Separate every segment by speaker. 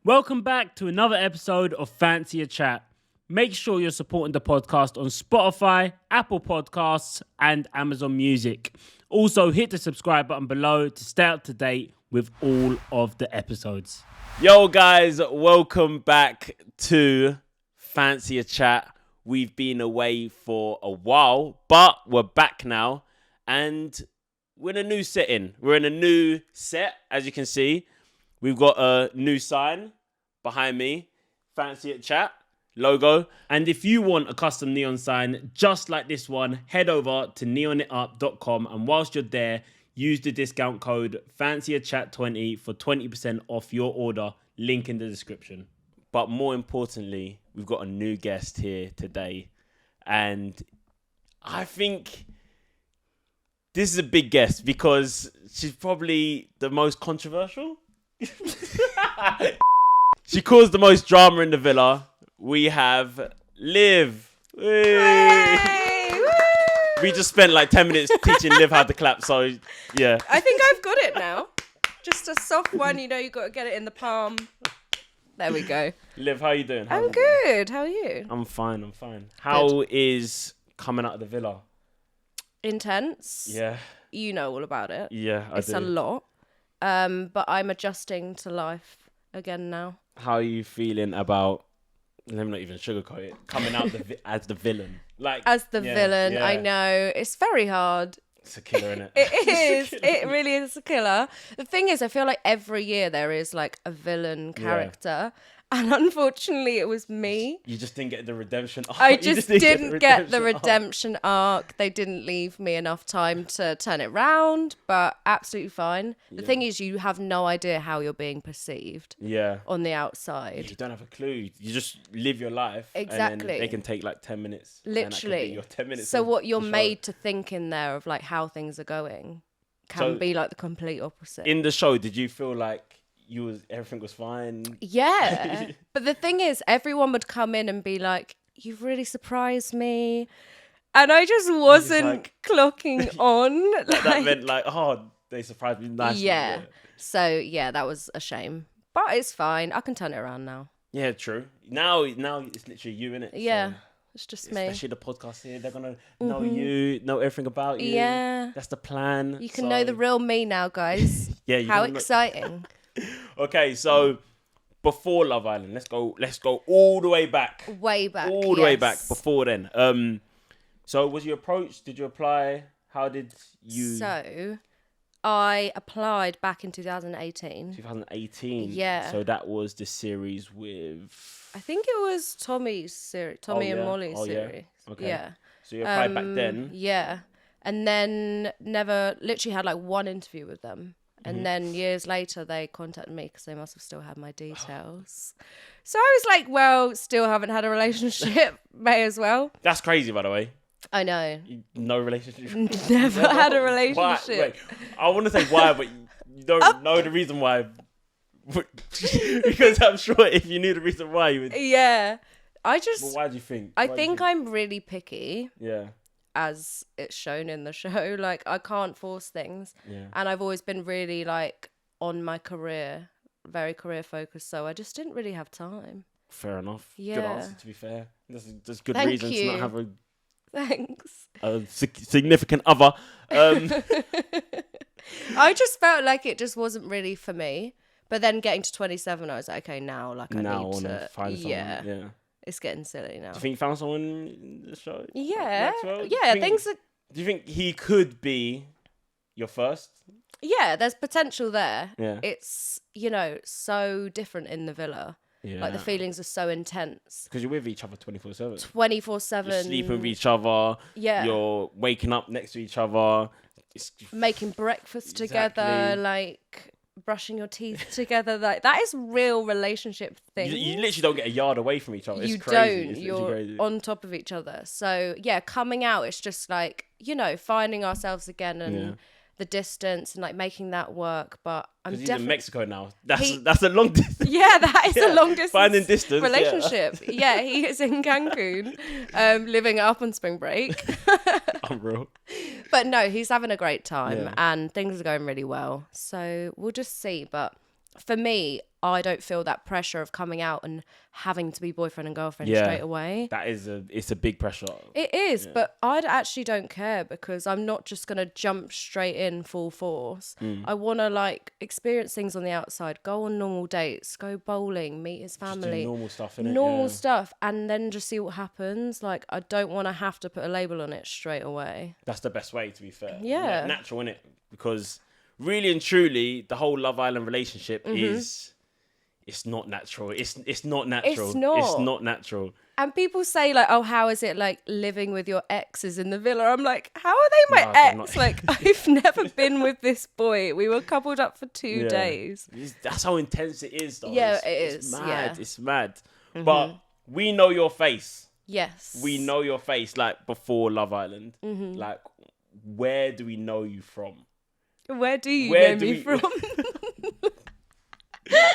Speaker 1: Welcome back to another episode of Fancy a Chat. Make sure you're supporting the podcast on Spotify, Apple Podcasts, and Amazon Music. Also, hit the subscribe button below to stay up to date with all of the episodes. Yo, guys, welcome back to Fancy a Chat. We've been away for a while, but we're back now, and we're in a new setting. We're in a new set, as you can see. We've got a new sign behind me, Fancy a Chat logo. And if you want a custom neon sign just like this one, head over to neonitup.com. And whilst you're there, use the discount code fancyachatt20 for 20% off your order. Link in the description. But more importantly, we've got a new guest here today. And I think this is a big guest because she's probably the most controversial. She caused the most drama in the villa. We have Liv.
Speaker 2: Hey!
Speaker 1: We just spent like 10 minutes teaching Liv how to clap, so yeah.
Speaker 2: I think I've got it now. Just a soft one, you got to get it in the palm. There we go.
Speaker 1: Liv, how are you doing?
Speaker 2: I'm good. How are you?
Speaker 1: I'm fine. How is coming out of the villa?
Speaker 2: Intense.
Speaker 1: Yeah.
Speaker 2: You know all about it.
Speaker 1: Yeah, I do.
Speaker 2: It's a lot. But I'm adjusting to life again now.
Speaker 1: How are you feeling about, let me not even sugarcoat it, coming out as the villain?
Speaker 2: As the villain, yeah. I know. It's very hard.
Speaker 1: It's a killer, innit?
Speaker 2: It is. It really is a killer. The thing is, I feel like every year there is like a villain character. Yeah. And unfortunately, it was me.
Speaker 1: You just didn't get the redemption arc.
Speaker 2: I just didn't get the redemption arc. They didn't leave me enough time to turn it round, but absolutely fine. The thing is, you have no idea how you're being perceived on the outside.
Speaker 1: You don't have a clue. You just live your life.
Speaker 2: Exactly.
Speaker 1: And then they can take like 10 minutes.
Speaker 2: Literally.
Speaker 1: Your 10 minutes
Speaker 2: so what you're made to think in there of like how things are going can be like the complete opposite.
Speaker 1: In the show, did you feel like everything was fine?
Speaker 2: Yeah. But the thing is, everyone would come in and be like, you've really surprised me. And I just wasn't clocking on.
Speaker 1: That meant like, oh, they surprised me nicely.
Speaker 2: Yeah. So yeah, that was a shame. But it's fine. I can turn it around now.
Speaker 1: Yeah, true. Now it's literally you, innit?
Speaker 2: Yeah. So, it's just me.
Speaker 1: Especially the podcast here. They're going to know you, know everything about you.
Speaker 2: Yeah.
Speaker 1: That's the plan.
Speaker 2: You can know the real me now, guys.
Speaker 1: Yeah.
Speaker 2: How exciting.
Speaker 1: Okay, so before Love Island, let's go all the way back.
Speaker 2: Way back.
Speaker 1: All the way back before then. So was you approached? Did you apply? How did you?
Speaker 2: So I applied back in 2018.
Speaker 1: 2018.
Speaker 2: Yeah.
Speaker 1: So that was the series with,
Speaker 2: I think it was Tommy's series, Tommy and Molly's series.
Speaker 1: Yeah. Okay.
Speaker 2: Yeah.
Speaker 1: So you applied back then.
Speaker 2: Yeah. And then literally had like one interview with them. And then years later, they contacted me because they must have still had my details. So I was like, well, still haven't had a relationship. May as well.
Speaker 1: That's crazy, by the way.
Speaker 2: I know.
Speaker 1: No relationship.
Speaker 2: Never had a relationship.
Speaker 1: Why? Wait, I want to say why, but you don't know the reason why. Because I'm sure if you knew the reason why, you would.
Speaker 2: Yeah.
Speaker 1: But why do you think?
Speaker 2: I think I'm really picky.
Speaker 1: Yeah.
Speaker 2: As it's shown in the show, like I can't force things, and I've always been really like on my career, very career focused. So I just didn't really have time.
Speaker 1: Fair enough.
Speaker 2: Yeah.
Speaker 1: Good answer. To be fair, there's good
Speaker 2: Thank
Speaker 1: reason
Speaker 2: you.
Speaker 1: to not have a
Speaker 2: Thanks.
Speaker 1: Significant other.
Speaker 2: I just felt like it just wasn't really for me. But then getting to 27, I was like, okay, now I need to
Speaker 1: find someone. Yeah.
Speaker 2: It's getting silly now.
Speaker 1: Do you think you found someone in the show?
Speaker 2: Yeah.
Speaker 1: Maxwell?
Speaker 2: Yeah,
Speaker 1: Do you think he could be your first?
Speaker 2: Yeah, there's potential there.
Speaker 1: Yeah.
Speaker 2: It's, so different in the villa. Yeah. Like the feelings are so intense.
Speaker 1: Because you're with each other 24/7.
Speaker 2: 24/7.
Speaker 1: You're sleeping with each other.
Speaker 2: Yeah.
Speaker 1: You're waking up next to each other.
Speaker 2: Making breakfast together, like brushing your teeth together. Like that is real relationship thing.
Speaker 1: You literally don't get a yard away from each other. It's
Speaker 2: you
Speaker 1: crazy.
Speaker 2: Don't. You're crazy. On top of each other. So yeah, coming out, it's just like, finding ourselves again and the distance and like making that work. But I'm definitely
Speaker 1: in Mexico now. That's a long distance.
Speaker 2: Yeah, that is a long distance.
Speaker 1: Finding distance
Speaker 2: relationship. Yeah, he is in Cancun, living up on spring break.
Speaker 1: Unreal.
Speaker 2: But no, he's having a great time and things are going really well. So we'll just see. But for me, I don't feel that pressure of coming out and having to be boyfriend and girlfriend straight away.
Speaker 1: It's a big pressure.
Speaker 2: It is, but I actually don't care because I'm not just going to jump straight in full force. I want to like experience things on the outside, go on normal dates, go bowling, meet his family.
Speaker 1: Just do normal stuff, innit?
Speaker 2: Normal stuff, and then just see what happens. Like, I don't want to have to put a label on it straight away.
Speaker 1: That's the best way, to be fair.
Speaker 2: Yeah.
Speaker 1: Natural, innit? Because really and truly, the whole Love Island relationship is... It's not natural. It's not natural.
Speaker 2: It's not.
Speaker 1: It's not natural.
Speaker 2: And people say like, oh, how is it like living with your exes in the villa? I'm like, how are they my ex? Like, I've never been with this boy. We were coupled up for 2 days.
Speaker 1: That's how intense it is, though.
Speaker 2: Yeah,
Speaker 1: it's mad.
Speaker 2: Yeah.
Speaker 1: It's mad. But we know your face.
Speaker 2: Yes.
Speaker 1: We know your face, like, before Love Island. Like, where do we know you from?
Speaker 2: Where do you know me from?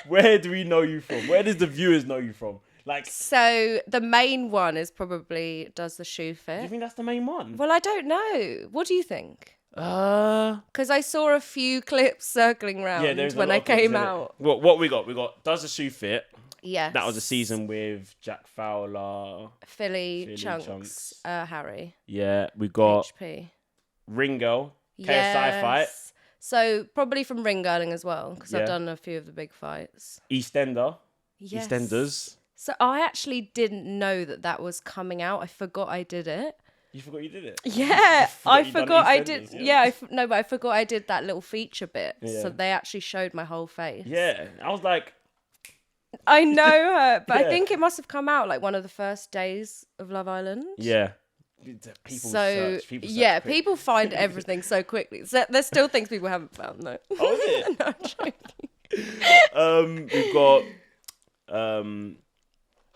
Speaker 1: Where do we know you from? Where does the viewers know you from? Like,
Speaker 2: so the main one is probably does the shoe fit.
Speaker 1: Do you think that's the main one?
Speaker 2: Well, I don't know. What do you think?
Speaker 1: Because
Speaker 2: I saw a few clips circling around when I came out.
Speaker 1: What we got? We got does the shoe fit?
Speaker 2: Yes.
Speaker 1: That was a season with Jack Fowler,
Speaker 2: Philly Chunks, Harry.
Speaker 1: Yeah, we got
Speaker 2: HP.
Speaker 1: Ringo, KSI fight.
Speaker 2: So probably from ring-girding as well, because I've done a few of the big fights.
Speaker 1: EastEnders.
Speaker 2: So I actually didn't know that was coming out. I forgot I did it.
Speaker 1: You forgot you did it?
Speaker 2: Yeah, I forgot I did.
Speaker 1: Yeah,
Speaker 2: but I forgot I did that little feature bit. Yeah. So they actually showed my whole face.
Speaker 1: Yeah, I was like...
Speaker 2: I know her, but I think it must have come out like one of the first days of Love Island.
Speaker 1: Yeah. People search
Speaker 2: people find everything so quickly. So there's still things people haven't found though.
Speaker 1: Oh, is it?
Speaker 2: No, I'm joking.
Speaker 1: We've got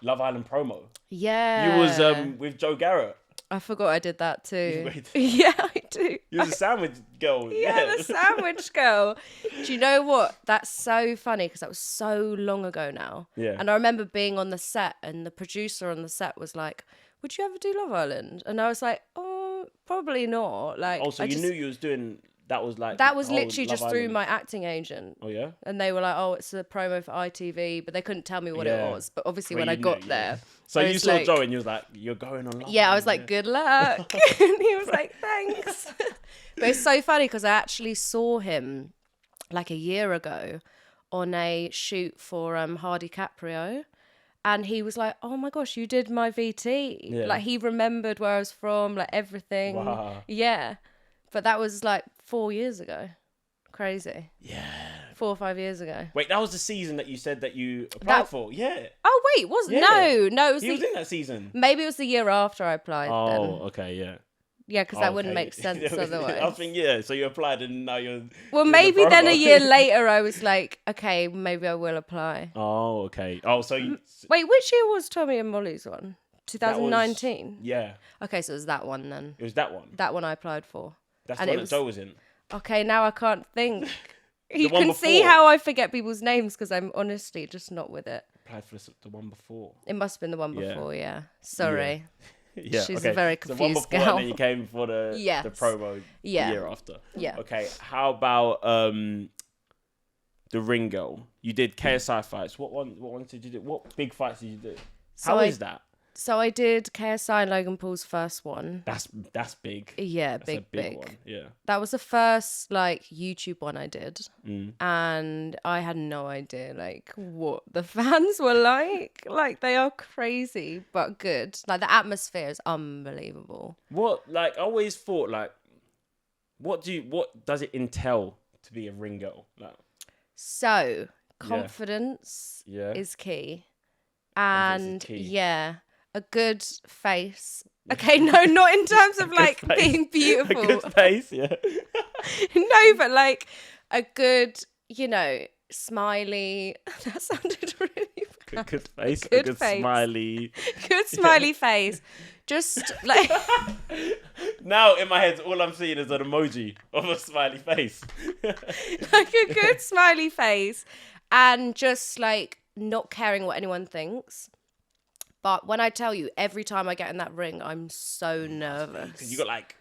Speaker 1: Love Island promo.
Speaker 2: Yeah.
Speaker 1: You was with Joe Garrett.
Speaker 2: I forgot I did that too. Yeah, I do.
Speaker 1: You was a sandwich girl.
Speaker 2: Yeah, the sandwich girl. Do you know what? That's so funny because that was so long ago now.
Speaker 1: Yeah.
Speaker 2: And I remember being on the set and the producer on the set was like, would you ever do Love Island? And I was like, oh, probably not. Like,
Speaker 1: also, you knew you was doing... That was
Speaker 2: literally just through my acting agent.
Speaker 1: Oh, yeah?
Speaker 2: And they were like, oh, it's a promo for ITV, but they couldn't tell me what it was. But obviously when I got there...
Speaker 1: So you saw Joe and you was like, you're going on Love Island.
Speaker 2: I was like, good luck. And he was like, thanks. But it's so funny because I actually saw him like a year ago on a shoot for Hardy Caprio. And he was like, oh my gosh, you did my VT.
Speaker 1: Yeah.
Speaker 2: Like he remembered where I was from, like everything.
Speaker 1: Wow.
Speaker 2: Yeah. But that was like 4 years ago. Crazy.
Speaker 1: Yeah.
Speaker 2: 4 or 5 years ago.
Speaker 1: Wait, that was the season that you said that you applied for? Yeah.
Speaker 2: Oh, wait, wasn't?
Speaker 1: Yeah.
Speaker 2: No, it was
Speaker 1: He was in that season.
Speaker 2: Maybe it was the year after I applied then.
Speaker 1: Okay, yeah.
Speaker 2: Yeah, because that wouldn't make sense otherwise.
Speaker 1: I think, so you applied and now you're...
Speaker 2: Well, maybe then a year later I was like, okay, maybe I will apply.
Speaker 1: Oh, okay. Oh, so you...
Speaker 2: Wait, which year was Tommy and Molly's one? 2019?
Speaker 1: Yeah.
Speaker 2: Okay, so it was that one then.
Speaker 1: It was that one?
Speaker 2: That one I applied for.
Speaker 1: That's the one that Joe was in?
Speaker 2: Okay, now I can't think. You can see how I forget people's names because I'm honestly just not with it.
Speaker 1: Applied for the one before.
Speaker 2: It must have been the one before, yeah. Sorry.
Speaker 1: Yeah.
Speaker 2: She's a very confused girl.
Speaker 1: And then you came for the promo the year after.
Speaker 2: Yeah.
Speaker 1: Okay, how about the ring girl? You did KSI fights. What ones did you do? What big fights did you do? How is that?
Speaker 2: So I did KSI and Logan Paul's first one.
Speaker 1: That's big.
Speaker 2: Yeah,
Speaker 1: that's a big one. Yeah.
Speaker 2: That was the first like YouTube one I did. And I had no idea like what the fans were like. Like they are crazy but good. Like the atmosphere is unbelievable.
Speaker 1: I always thought like what does it entail to be a ring girl? Like,
Speaker 2: so confidence is key. And a good face. Okay, no, not in terms of like being beautiful.
Speaker 1: A good face, yeah.
Speaker 2: No, but like a good, smiley. That sounded really bad.
Speaker 1: Good face.
Speaker 2: A good
Speaker 1: face. Smiley.
Speaker 2: Good smiley face. Just like...
Speaker 1: Now in my head, all I'm seeing is an emoji of a smiley face.
Speaker 2: Like a good smiley face. And just like not caring what anyone thinks. But when I tell you, every time I get in that ring, I'm so nervous.
Speaker 1: Because you got like,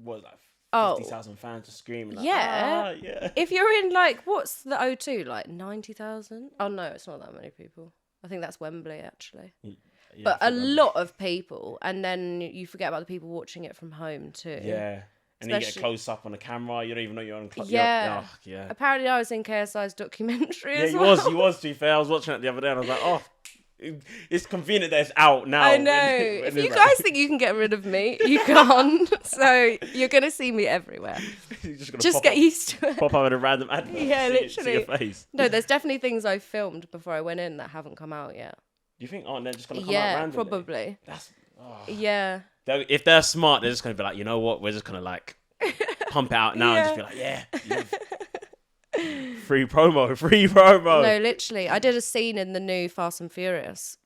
Speaker 1: what was that, 50,000 fans just screaming. Like,
Speaker 2: Yeah.
Speaker 1: yeah.
Speaker 2: If you're in like, what's the O2? Like 90,000? Oh no, it's not that many people. I think that's Wembley actually.
Speaker 1: Yeah,
Speaker 2: But
Speaker 1: I
Speaker 2: a
Speaker 1: feel bad.
Speaker 2: lot of people, and then you forget about the people watching it from home too.
Speaker 1: Yeah. And then you get
Speaker 2: Especially-
Speaker 1: close up on the camera. You don't even know you're on.
Speaker 2: Yeah.
Speaker 1: Yeah.
Speaker 2: Apparently, I was in KSI's documentary
Speaker 1: Yeah,
Speaker 2: as
Speaker 1: you
Speaker 2: well.
Speaker 1: was. You was. To be fair, I was watching it the other day, and I was like, oh, it's convenient that it's out now.
Speaker 2: I know.
Speaker 1: when
Speaker 2: If
Speaker 1: it's
Speaker 2: you
Speaker 1: like-
Speaker 2: guys think you can get rid of me, you can't. So you're gonna see me everywhere.
Speaker 1: You're just gonna
Speaker 2: Just
Speaker 1: pop
Speaker 2: get
Speaker 1: up,
Speaker 2: used to it.
Speaker 1: pop up in a random advert.
Speaker 2: Yeah,
Speaker 1: see
Speaker 2: literally.
Speaker 1: your face.
Speaker 2: No, there's definitely things I filmed before I went in that haven't come out yet.
Speaker 1: Do you think? Oh, and they're just gonna come out
Speaker 2: Yeah,
Speaker 1: randomly.
Speaker 2: probably.
Speaker 1: That's. Oh.
Speaker 2: Yeah.
Speaker 1: If they're smart, they're just gonna be like, you know what? We're just gonna like pump it out now and just be like, yeah. Free promo.
Speaker 2: No, literally. I did a scene in the new Fast and Furious.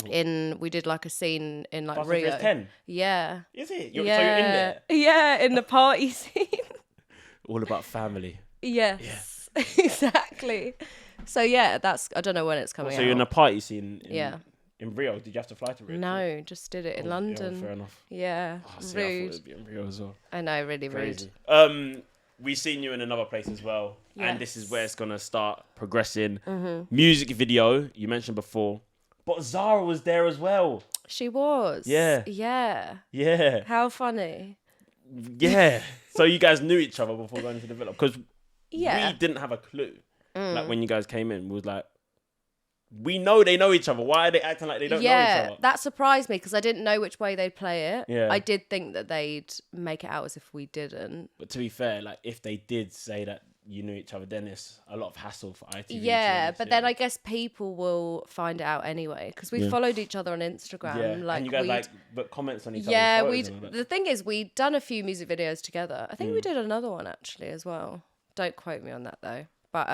Speaker 2: We did like a scene in like
Speaker 1: Fast and
Speaker 2: Rio.
Speaker 1: Furious 10.
Speaker 2: Yeah.
Speaker 1: Is it?
Speaker 2: Yeah.
Speaker 1: So you're in there.
Speaker 2: Yeah, in the party scene.
Speaker 1: All about family.
Speaker 2: Yes. Exactly. So yeah, I don't know when it's coming
Speaker 1: So
Speaker 2: out.
Speaker 1: you're in a party scene.
Speaker 2: Yeah.
Speaker 1: In Rio. Did you have to fly to Rio?
Speaker 2: No, just did it in London.
Speaker 1: Yeah, fair enough.
Speaker 2: Yeah.
Speaker 1: See, I thought
Speaker 2: Rude.
Speaker 1: it'd be in Rio as well.
Speaker 2: I know, really
Speaker 1: Crazy.
Speaker 2: rude.
Speaker 1: We've seen you in another place as well, and this is
Speaker 2: Yes.
Speaker 1: where it's gonna start progressing. Music video you mentioned before, but Zara was there as well.
Speaker 2: She was.
Speaker 1: Yeah.
Speaker 2: Yeah.
Speaker 1: Yeah,
Speaker 2: How funny.
Speaker 1: yeah. So you guys knew each other before going to the villa because
Speaker 2: Yeah.
Speaker 1: we didn't have a clue. Like when you guys came in, we was like, we know they know each other. Why are they acting like they don't know each other?
Speaker 2: That surprised me because I didn't know which way they'd play it.
Speaker 1: Yeah.
Speaker 2: I did think that they'd make it out as if we didn't.
Speaker 1: But to be fair, like if they did say that you knew each other, then it's a lot of hassle for ITV.
Speaker 2: Yeah, but then I guess people will find it out anyway because we followed each other on Instagram.
Speaker 1: yeah,
Speaker 2: Like
Speaker 1: and you guys
Speaker 2: we'd-
Speaker 1: but comments on each
Speaker 2: yeah,
Speaker 1: other's
Speaker 2: we.
Speaker 1: photos and all that.
Speaker 2: The thing is, we'd done a few music videos together. I think we did another one actually as well. Don't quote me on that though. But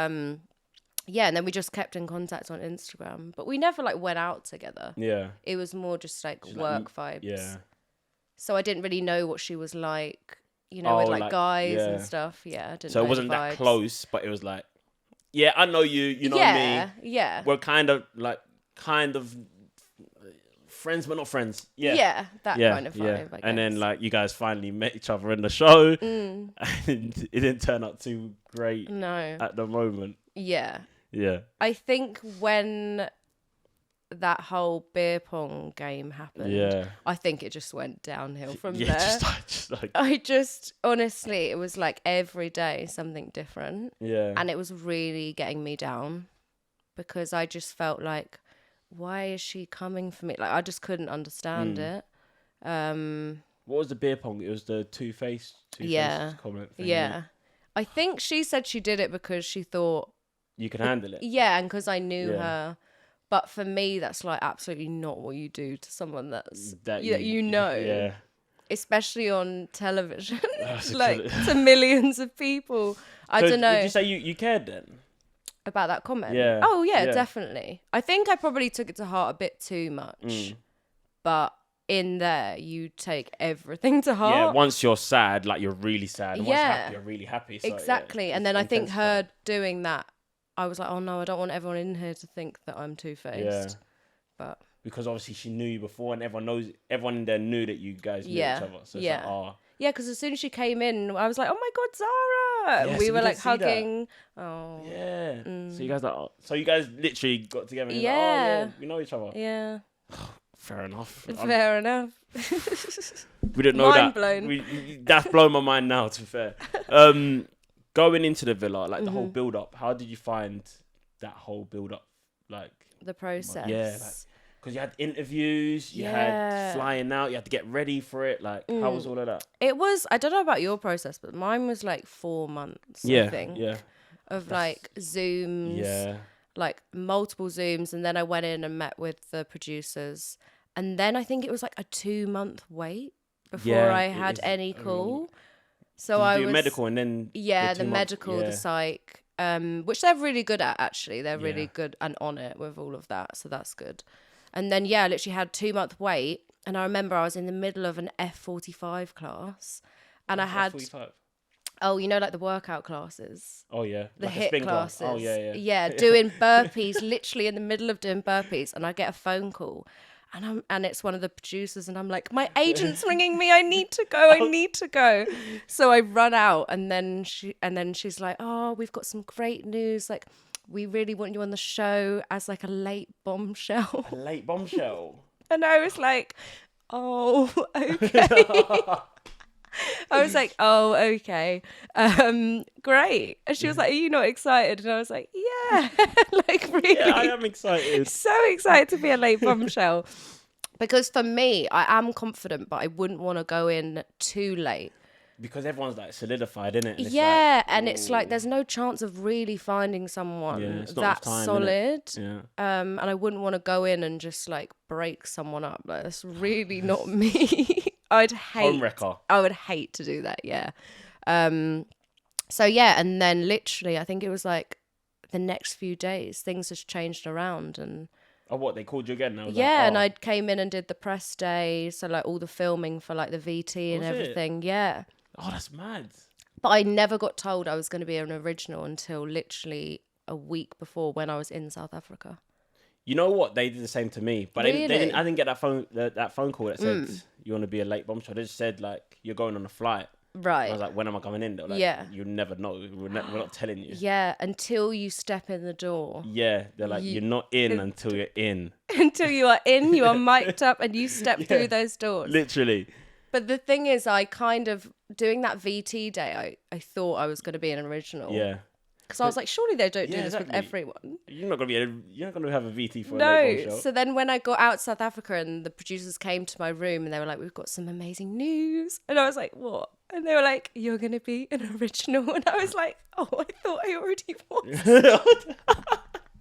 Speaker 2: yeah, and then we just kept in contact on Instagram. But we never like went out together.
Speaker 1: Yeah,
Speaker 2: It was more just like work vibes.
Speaker 1: yeah.
Speaker 2: So I didn't really know what she was like, you know, with like guys
Speaker 1: yeah.
Speaker 2: and stuff. Yeah, I didn't.
Speaker 1: So
Speaker 2: know
Speaker 1: it
Speaker 2: the
Speaker 1: wasn't that
Speaker 2: vibes.
Speaker 1: close, but it was like, yeah, I know you, you know
Speaker 2: Yeah,
Speaker 1: me.
Speaker 2: yeah.
Speaker 1: We're kind of friends, but not friends. Yeah.
Speaker 2: Yeah, that
Speaker 1: Yeah,
Speaker 2: kind of vibe.
Speaker 1: yeah.
Speaker 2: I
Speaker 1: And then
Speaker 2: guess.
Speaker 1: like you guys finally met each other in the show, and it didn't turn out too great
Speaker 2: No.
Speaker 1: at the moment.
Speaker 2: Yeah.
Speaker 1: Yeah,
Speaker 2: I think when that whole beer pong game happened,
Speaker 1: yeah,
Speaker 2: I think it just went downhill from
Speaker 1: yeah.
Speaker 2: there.
Speaker 1: Just like
Speaker 2: I just, honestly, it was like every day something different.
Speaker 1: yeah,
Speaker 2: And it was really getting me down because I just felt like, why is she coming for me? Like, I just couldn't understand it.
Speaker 1: What was the beer pong? It was the two-faced
Speaker 2: Yeah.
Speaker 1: comment thing.
Speaker 2: Yeah. I think she said she did it because she thought,
Speaker 1: You can handle it.
Speaker 2: yeah, and because I knew
Speaker 1: Yeah.
Speaker 2: her. But for me, that's like absolutely not what you do to someone that's
Speaker 1: That
Speaker 2: you know,
Speaker 1: Yeah.
Speaker 2: especially on television,
Speaker 1: That's
Speaker 2: like
Speaker 1: exactly-
Speaker 2: to millions of people. I
Speaker 1: So
Speaker 2: don't know
Speaker 1: Did you say you cared then?
Speaker 2: about that comment.
Speaker 1: Yeah,
Speaker 2: Oh yeah,
Speaker 1: yeah.
Speaker 2: definitely. I think I probably took it to heart a bit too much, but in there you take everything to heart.
Speaker 1: Yeah, once you're sad, like you're really sad. And once
Speaker 2: Yeah.
Speaker 1: happy, you're really happy. So, yeah,
Speaker 2: Exactly. And
Speaker 1: it's
Speaker 2: then I think
Speaker 1: intensified.
Speaker 2: her doing that, I was like, oh no, I don't want everyone in here to think that I'm two-faced.
Speaker 1: Yeah.
Speaker 2: But
Speaker 1: Because obviously she knew you before, and everyone in there knew that you guys knew
Speaker 2: Yeah,
Speaker 1: each other. So it's
Speaker 2: yeah.
Speaker 1: like, oh,
Speaker 2: yeah, because as soon as she came in, I was like, oh my God, Zara.
Speaker 1: Yeah,
Speaker 2: And we
Speaker 1: so
Speaker 2: were
Speaker 1: we
Speaker 2: like
Speaker 1: did see that.
Speaker 2: hugging. Oh.
Speaker 1: yeah. So you guys so you guys literally got together and you're like, oh
Speaker 2: Yeah.
Speaker 1: yeah, we know each other.
Speaker 2: Yeah.
Speaker 1: Fair enough.
Speaker 2: Fair enough.
Speaker 1: We didn't know
Speaker 2: Mind
Speaker 1: that.
Speaker 2: blown.
Speaker 1: That's blown my mind now. To be fair, going into the villa, like the whole build up. How did you find that whole build up? Like,
Speaker 2: The process.
Speaker 1: yeah, like, because you had interviews, you had
Speaker 2: Yeah.
Speaker 1: flying out, you had to get ready for it. Like, how was all of that?
Speaker 2: It was, I don't know about your process, but mine was like 4 months, I think,
Speaker 1: yeah,
Speaker 2: of like Zooms,
Speaker 1: yeah.
Speaker 2: like multiple Zooms. And then I went in and met with the producers. And then I think it was like a 2-month wait before
Speaker 1: Yeah,
Speaker 2: I
Speaker 1: it
Speaker 2: had
Speaker 1: is.
Speaker 2: any
Speaker 1: I
Speaker 2: call. So
Speaker 1: Did you
Speaker 2: I
Speaker 1: do
Speaker 2: was
Speaker 1: medical and then
Speaker 2: yeah, the
Speaker 1: 2 months?
Speaker 2: medical,
Speaker 1: Yeah.
Speaker 2: the psych, which they're really good at actually. They're really
Speaker 1: Yeah.
Speaker 2: good and on it with all of that, so that's good. And then yeah, I literally had 2-month wait, and I remember I was in the middle of an F45 class, and I had
Speaker 1: 45.
Speaker 2: you know, like the workout classes.
Speaker 1: Oh yeah,
Speaker 2: The
Speaker 1: like a
Speaker 2: HIIT
Speaker 1: spin class.
Speaker 2: classes.
Speaker 1: Oh yeah, yeah.
Speaker 2: Yeah, doing burpees, literally in the middle of doing burpees, and I get a phone call. And it's one of the producers, and I'm like, my agent's ringing me. I need to go. I need to go. So I run out, and then she's like, oh, we've got some great news. Like, we really want you on the show as like a late bombshell.
Speaker 1: A late bombshell.
Speaker 2: And I was like, oh, okay. I was like, oh, okay. Great. And she was like, are you not excited? And I was like, yeah. Like, really?
Speaker 1: Yeah, I am excited.
Speaker 2: So excited to be a late bombshell. Because for me, I am confident, but I wouldn't want to go in too late.
Speaker 1: Because everyone's like solidified, isn't it?
Speaker 2: And it's like there's no chance of really finding someone that solid.
Speaker 1: Yeah.
Speaker 2: And I wouldn't want to go in and just like break someone up. Like, that's really not me. I would hate to do that. Yeah. So yeah, and then literally, I think it was like the next few days, things just changed around, and.
Speaker 1: Oh, what, they called you again?
Speaker 2: And I came in and did the press day, so like all the filming for like the VT and everything. Yeah.
Speaker 1: Oh, that's mad.
Speaker 2: But I never got told I was going to be an original until literally a week before, when I was in South Africa.
Speaker 1: You know what? They did the same to me, but
Speaker 2: Really?
Speaker 1: I didn't get that phone call that said you want to be a late bombshell. They just said like you're going on a flight.
Speaker 2: Right.
Speaker 1: And I was like, when am I coming in? They were like, you never know. We're not telling you.
Speaker 2: Yeah, until you step in the door.
Speaker 1: Yeah, they're like, you're not in until you're in.
Speaker 2: Until you are in, you are mic'd up, and you step through those doors.
Speaker 1: Literally.
Speaker 2: But the thing is, I kind of, doing that VT day, I thought I was going to be an original.
Speaker 1: Yeah.
Speaker 2: Because I was like, surely they don't do this with everyone.
Speaker 1: You're not gonna have a VT for a late bombshell.
Speaker 2: So then when I got out to South Africa and the producers came to my room and they were like, we've got some amazing news. And I was like, what? And they were like, you're going to be an original. And I was like, oh, I thought I already was.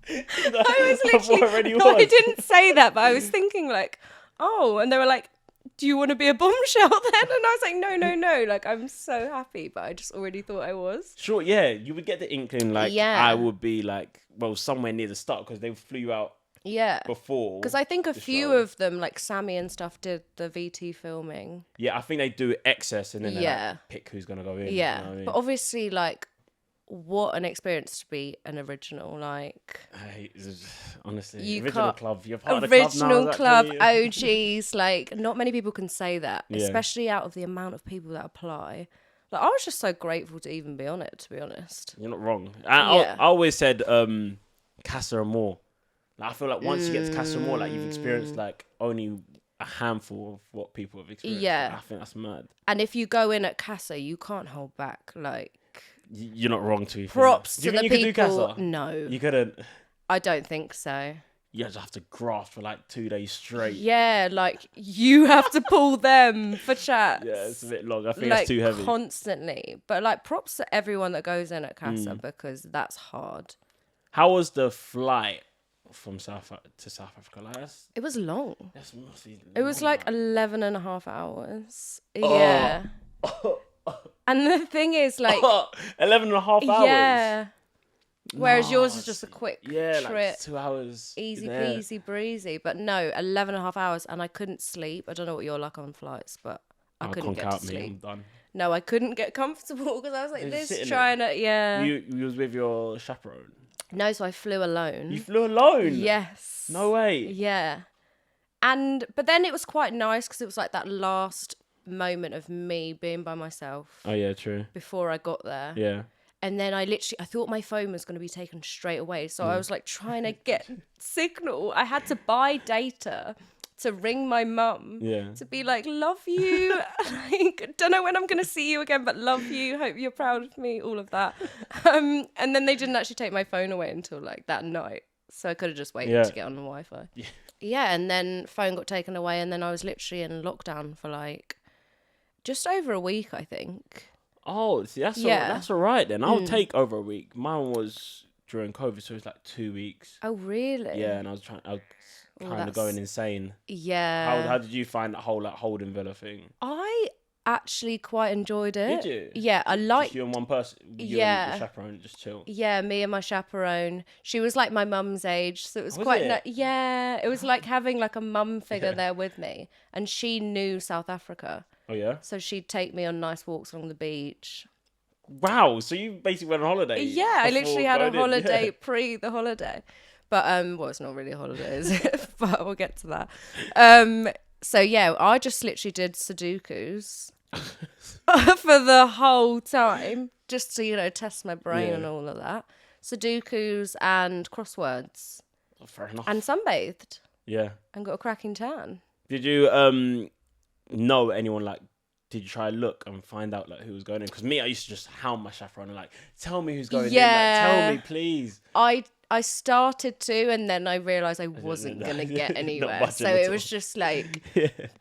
Speaker 2: I was literally, I didn't say that, but I was thinking like, oh, and they were like, do you want to be a bombshell then? And I was like, no. Like, I'm so happy, but I just already thought I was.
Speaker 1: Sure, yeah. You would get the inkling, like, I would be, like, well, somewhere near the start, because they flew you out before.
Speaker 2: Because I think a few of them, like Sammy and stuff, did the VT filming.
Speaker 1: Yeah, I think they do excess, and then they like, pick who's going to go in.
Speaker 2: Yeah,
Speaker 1: you know what I mean?
Speaker 2: But obviously, like, what an experience to be an original, like.
Speaker 1: Honestly, original club. You're part
Speaker 2: original
Speaker 1: of the club now,
Speaker 2: OGs. Like, not many people can say that, especially out of the amount of people that apply. Like, I was just so grateful to even be on it, to be honest.
Speaker 1: You're not wrong. I always said Casa Amor. Like, I feel like once you get to Casa Amor, like, you've experienced like only a handful of what people have experienced. Yeah, I think that's mad.
Speaker 2: And if you go in at Casa, you can't hold back. Like.
Speaker 1: You're not wrong to be fair.
Speaker 2: Props
Speaker 1: to
Speaker 2: the
Speaker 1: people.
Speaker 2: Do Casa?
Speaker 1: No. You couldn't.
Speaker 2: I don't think so.
Speaker 1: You just have to graft for like 2 days straight.
Speaker 2: Yeah, like you have to pull them for chats.
Speaker 1: Yeah, it's a bit long. I think that's too heavy.
Speaker 2: Constantly. But like props to everyone that goes in at Casa because that's hard.
Speaker 1: How was the flight from South Africa? Like,
Speaker 2: it was long.
Speaker 1: It
Speaker 2: was like 11 and a half hours. Yeah. And the thing is, like
Speaker 1: 11 and a half hours.
Speaker 2: Yeah. Whereas yours is just a quick trip.
Speaker 1: Like 2 hours.
Speaker 2: Easy peasy breezy. But no, 11 and a half hours, and I couldn't sleep. I don't know what you're like on flights, but I couldn't get to sleep.
Speaker 1: I'm done.
Speaker 2: No, I couldn't get comfortable because I was like this trying to
Speaker 1: You was with your chaperone?
Speaker 2: No, so I flew alone.
Speaker 1: You flew alone?
Speaker 2: Yes.
Speaker 1: No way.
Speaker 2: Yeah. But then it was quite nice because it was like that last moment of me being by myself.
Speaker 1: Oh yeah, true.
Speaker 2: Before I got there.
Speaker 1: Yeah.
Speaker 2: And then I thought my phone was going to be taken straight away. So I was like trying to get signal. I had to buy data to ring my mum.
Speaker 1: Yeah.
Speaker 2: To be like, love you. Like, don't know when I'm going to see you again, but love you. Hope you're proud of me. All of that. And then they didn't actually take my phone away until like that night. So I could have just waited to get on the Wi-Fi. Yeah. Yeah. And then phone got taken away. And then I was literally in lockdown for like just over a week, I think.
Speaker 1: Oh, see, that's all right then. I'll take over a week. Mine was during COVID, so it was like 2 weeks.
Speaker 2: Oh, really?
Speaker 1: Yeah, and I was kind of going insane.
Speaker 2: Yeah.
Speaker 1: How did you find that whole like holding villa thing?
Speaker 2: I actually quite enjoyed it.
Speaker 1: Did you?
Speaker 2: Yeah, I liked.
Speaker 1: Just you and one person. You and the chaperone just chill.
Speaker 2: Yeah, me and my chaperone. She was like my mum's age, so it was quite. Yeah, it was like having like a mum figure there with me, and she knew South Africa.
Speaker 1: Oh yeah.
Speaker 2: So she'd take me on nice walks along the beach.
Speaker 1: Wow, so you basically went on holiday?
Speaker 2: Yeah, I literally had a holiday pre the holiday. But well, it's not really a holiday, is it? But we'll get to that. So yeah, I just literally did Sudokus for the whole time, just to test my brain and all of that. Sudokus and crosswords.
Speaker 1: Oh, fair enough.
Speaker 2: And sunbathed.
Speaker 1: Yeah.
Speaker 2: And got a cracking tan.
Speaker 1: Did you know anyone like? Did you try to look and find out like who was going in? Because me, I used to just hound my chaperone and like, tell me who's going in. Like, tell me, please.
Speaker 2: I started to, and then I realised I wasn't going to get anywhere. So it was just like,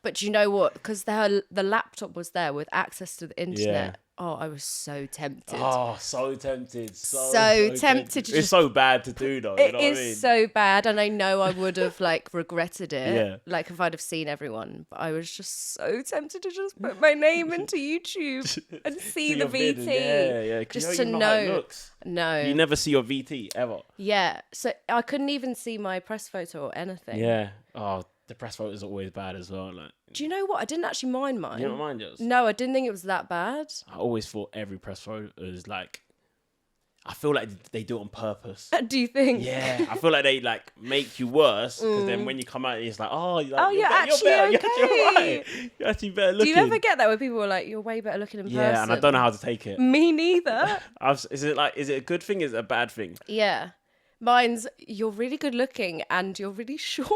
Speaker 2: but you know what? Because the laptop was there with access to the internet. Oh, I was so tempted.
Speaker 1: Oh, so tempted.
Speaker 2: So tempted.
Speaker 1: It's so bad to do though. You know what I mean?
Speaker 2: It is so bad. And I know I would have like regretted it. Like if I'd have seen everyone. But I was just so tempted to just put my name into YouTube and see the VT.
Speaker 1: Yeah.
Speaker 2: Just to know. How it looks. No.
Speaker 1: You never see your VT ever.
Speaker 2: Yeah. So I couldn't even see my press photo or anything.
Speaker 1: Yeah. Oh, the press photos are always bad as well. Like,
Speaker 2: do you know what? I didn't actually mind mine.
Speaker 1: You don't mind yours?
Speaker 2: No, I didn't think it was that bad.
Speaker 1: I always thought every press photo is like, I feel like they do it on purpose.
Speaker 2: Do you think?
Speaker 1: Yeah, I feel like they like make you worse because then when you come out, it's like, you're
Speaker 2: actually
Speaker 1: better.
Speaker 2: okay.
Speaker 1: You're right. You're actually better looking.
Speaker 2: Do you ever get that where people are like, you're way better looking in person?
Speaker 1: Yeah, and I don't know how to take it.
Speaker 2: Me neither.
Speaker 1: Is it a good thing? Is it a bad thing?
Speaker 2: Yeah, mine's you're really good looking and you're really short.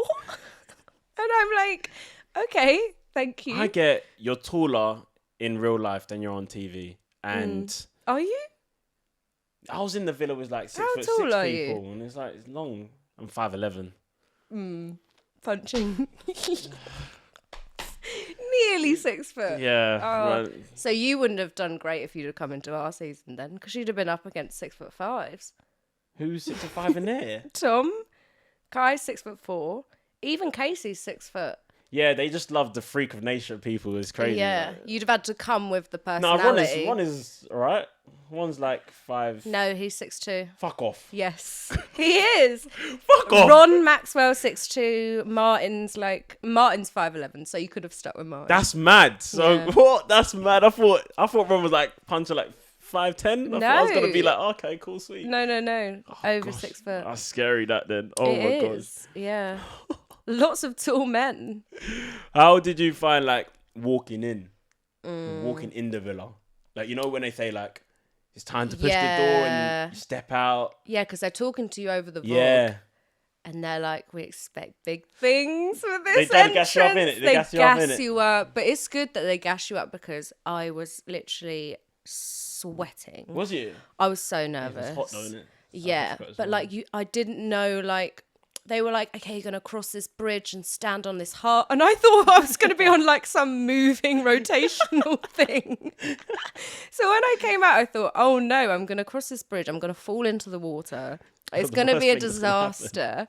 Speaker 2: And I'm like, okay, thank you.
Speaker 1: I get you're taller in real life than you're on TV. And
Speaker 2: are you?
Speaker 1: I was in the villa with like 6'6" people, and it's like it's long. I'm 5'11".
Speaker 2: Punching. Nearly 6 foot.
Speaker 1: Yeah.
Speaker 2: Oh.
Speaker 1: Right.
Speaker 2: So you wouldn't have done great if you'd have come into our season then, because you'd have been up against 6'5".
Speaker 1: Who's 6'5" in there?
Speaker 2: Tom, Kai's 4'4". Even Casey's 6 foot.
Speaker 1: Yeah, they just love the freak of nature people. It's crazy.
Speaker 2: Yeah,
Speaker 1: like.
Speaker 2: You'd have had to come with the personality.
Speaker 1: No, one is all right. One's like 5.
Speaker 2: No, he's 6'2".
Speaker 1: Fuck off.
Speaker 2: Yes, he is.
Speaker 1: Fuck off.
Speaker 2: Ron Maxwell 6'2". Martin's 5'11". So you could have stuck with Martin.
Speaker 1: That's mad. So what? That's mad. I thought Ron was like puncher like 5'10". I thought I was gonna be like, okay, cool, sweet.
Speaker 2: No.
Speaker 1: Oh,
Speaker 2: Over 6 foot.
Speaker 1: That's scary. That then. Oh my god.
Speaker 2: Yeah. Lots of tall men.
Speaker 1: How did you find like walking in the villa? Like, you know when they say like it's time to push the door and you step out.
Speaker 2: Yeah, because they're talking to you over the vlog.
Speaker 1: Yeah.
Speaker 2: And they're like, we expect big things with this
Speaker 1: They gas you up, innit?
Speaker 2: They gas you up. But it's good that they gas you up because I was literally sweating.
Speaker 1: Was you?
Speaker 2: I was so nervous.
Speaker 1: It's hot though, isn't it?
Speaker 2: Yeah, but like I didn't know like. They were like, okay, you're going to cross this bridge and stand on this heart. And I thought I was going to be on like some moving rotational thing. So when I came out, I thought, oh no, I'm going to cross this bridge. I'm going to fall into the water. It's going to be a disaster.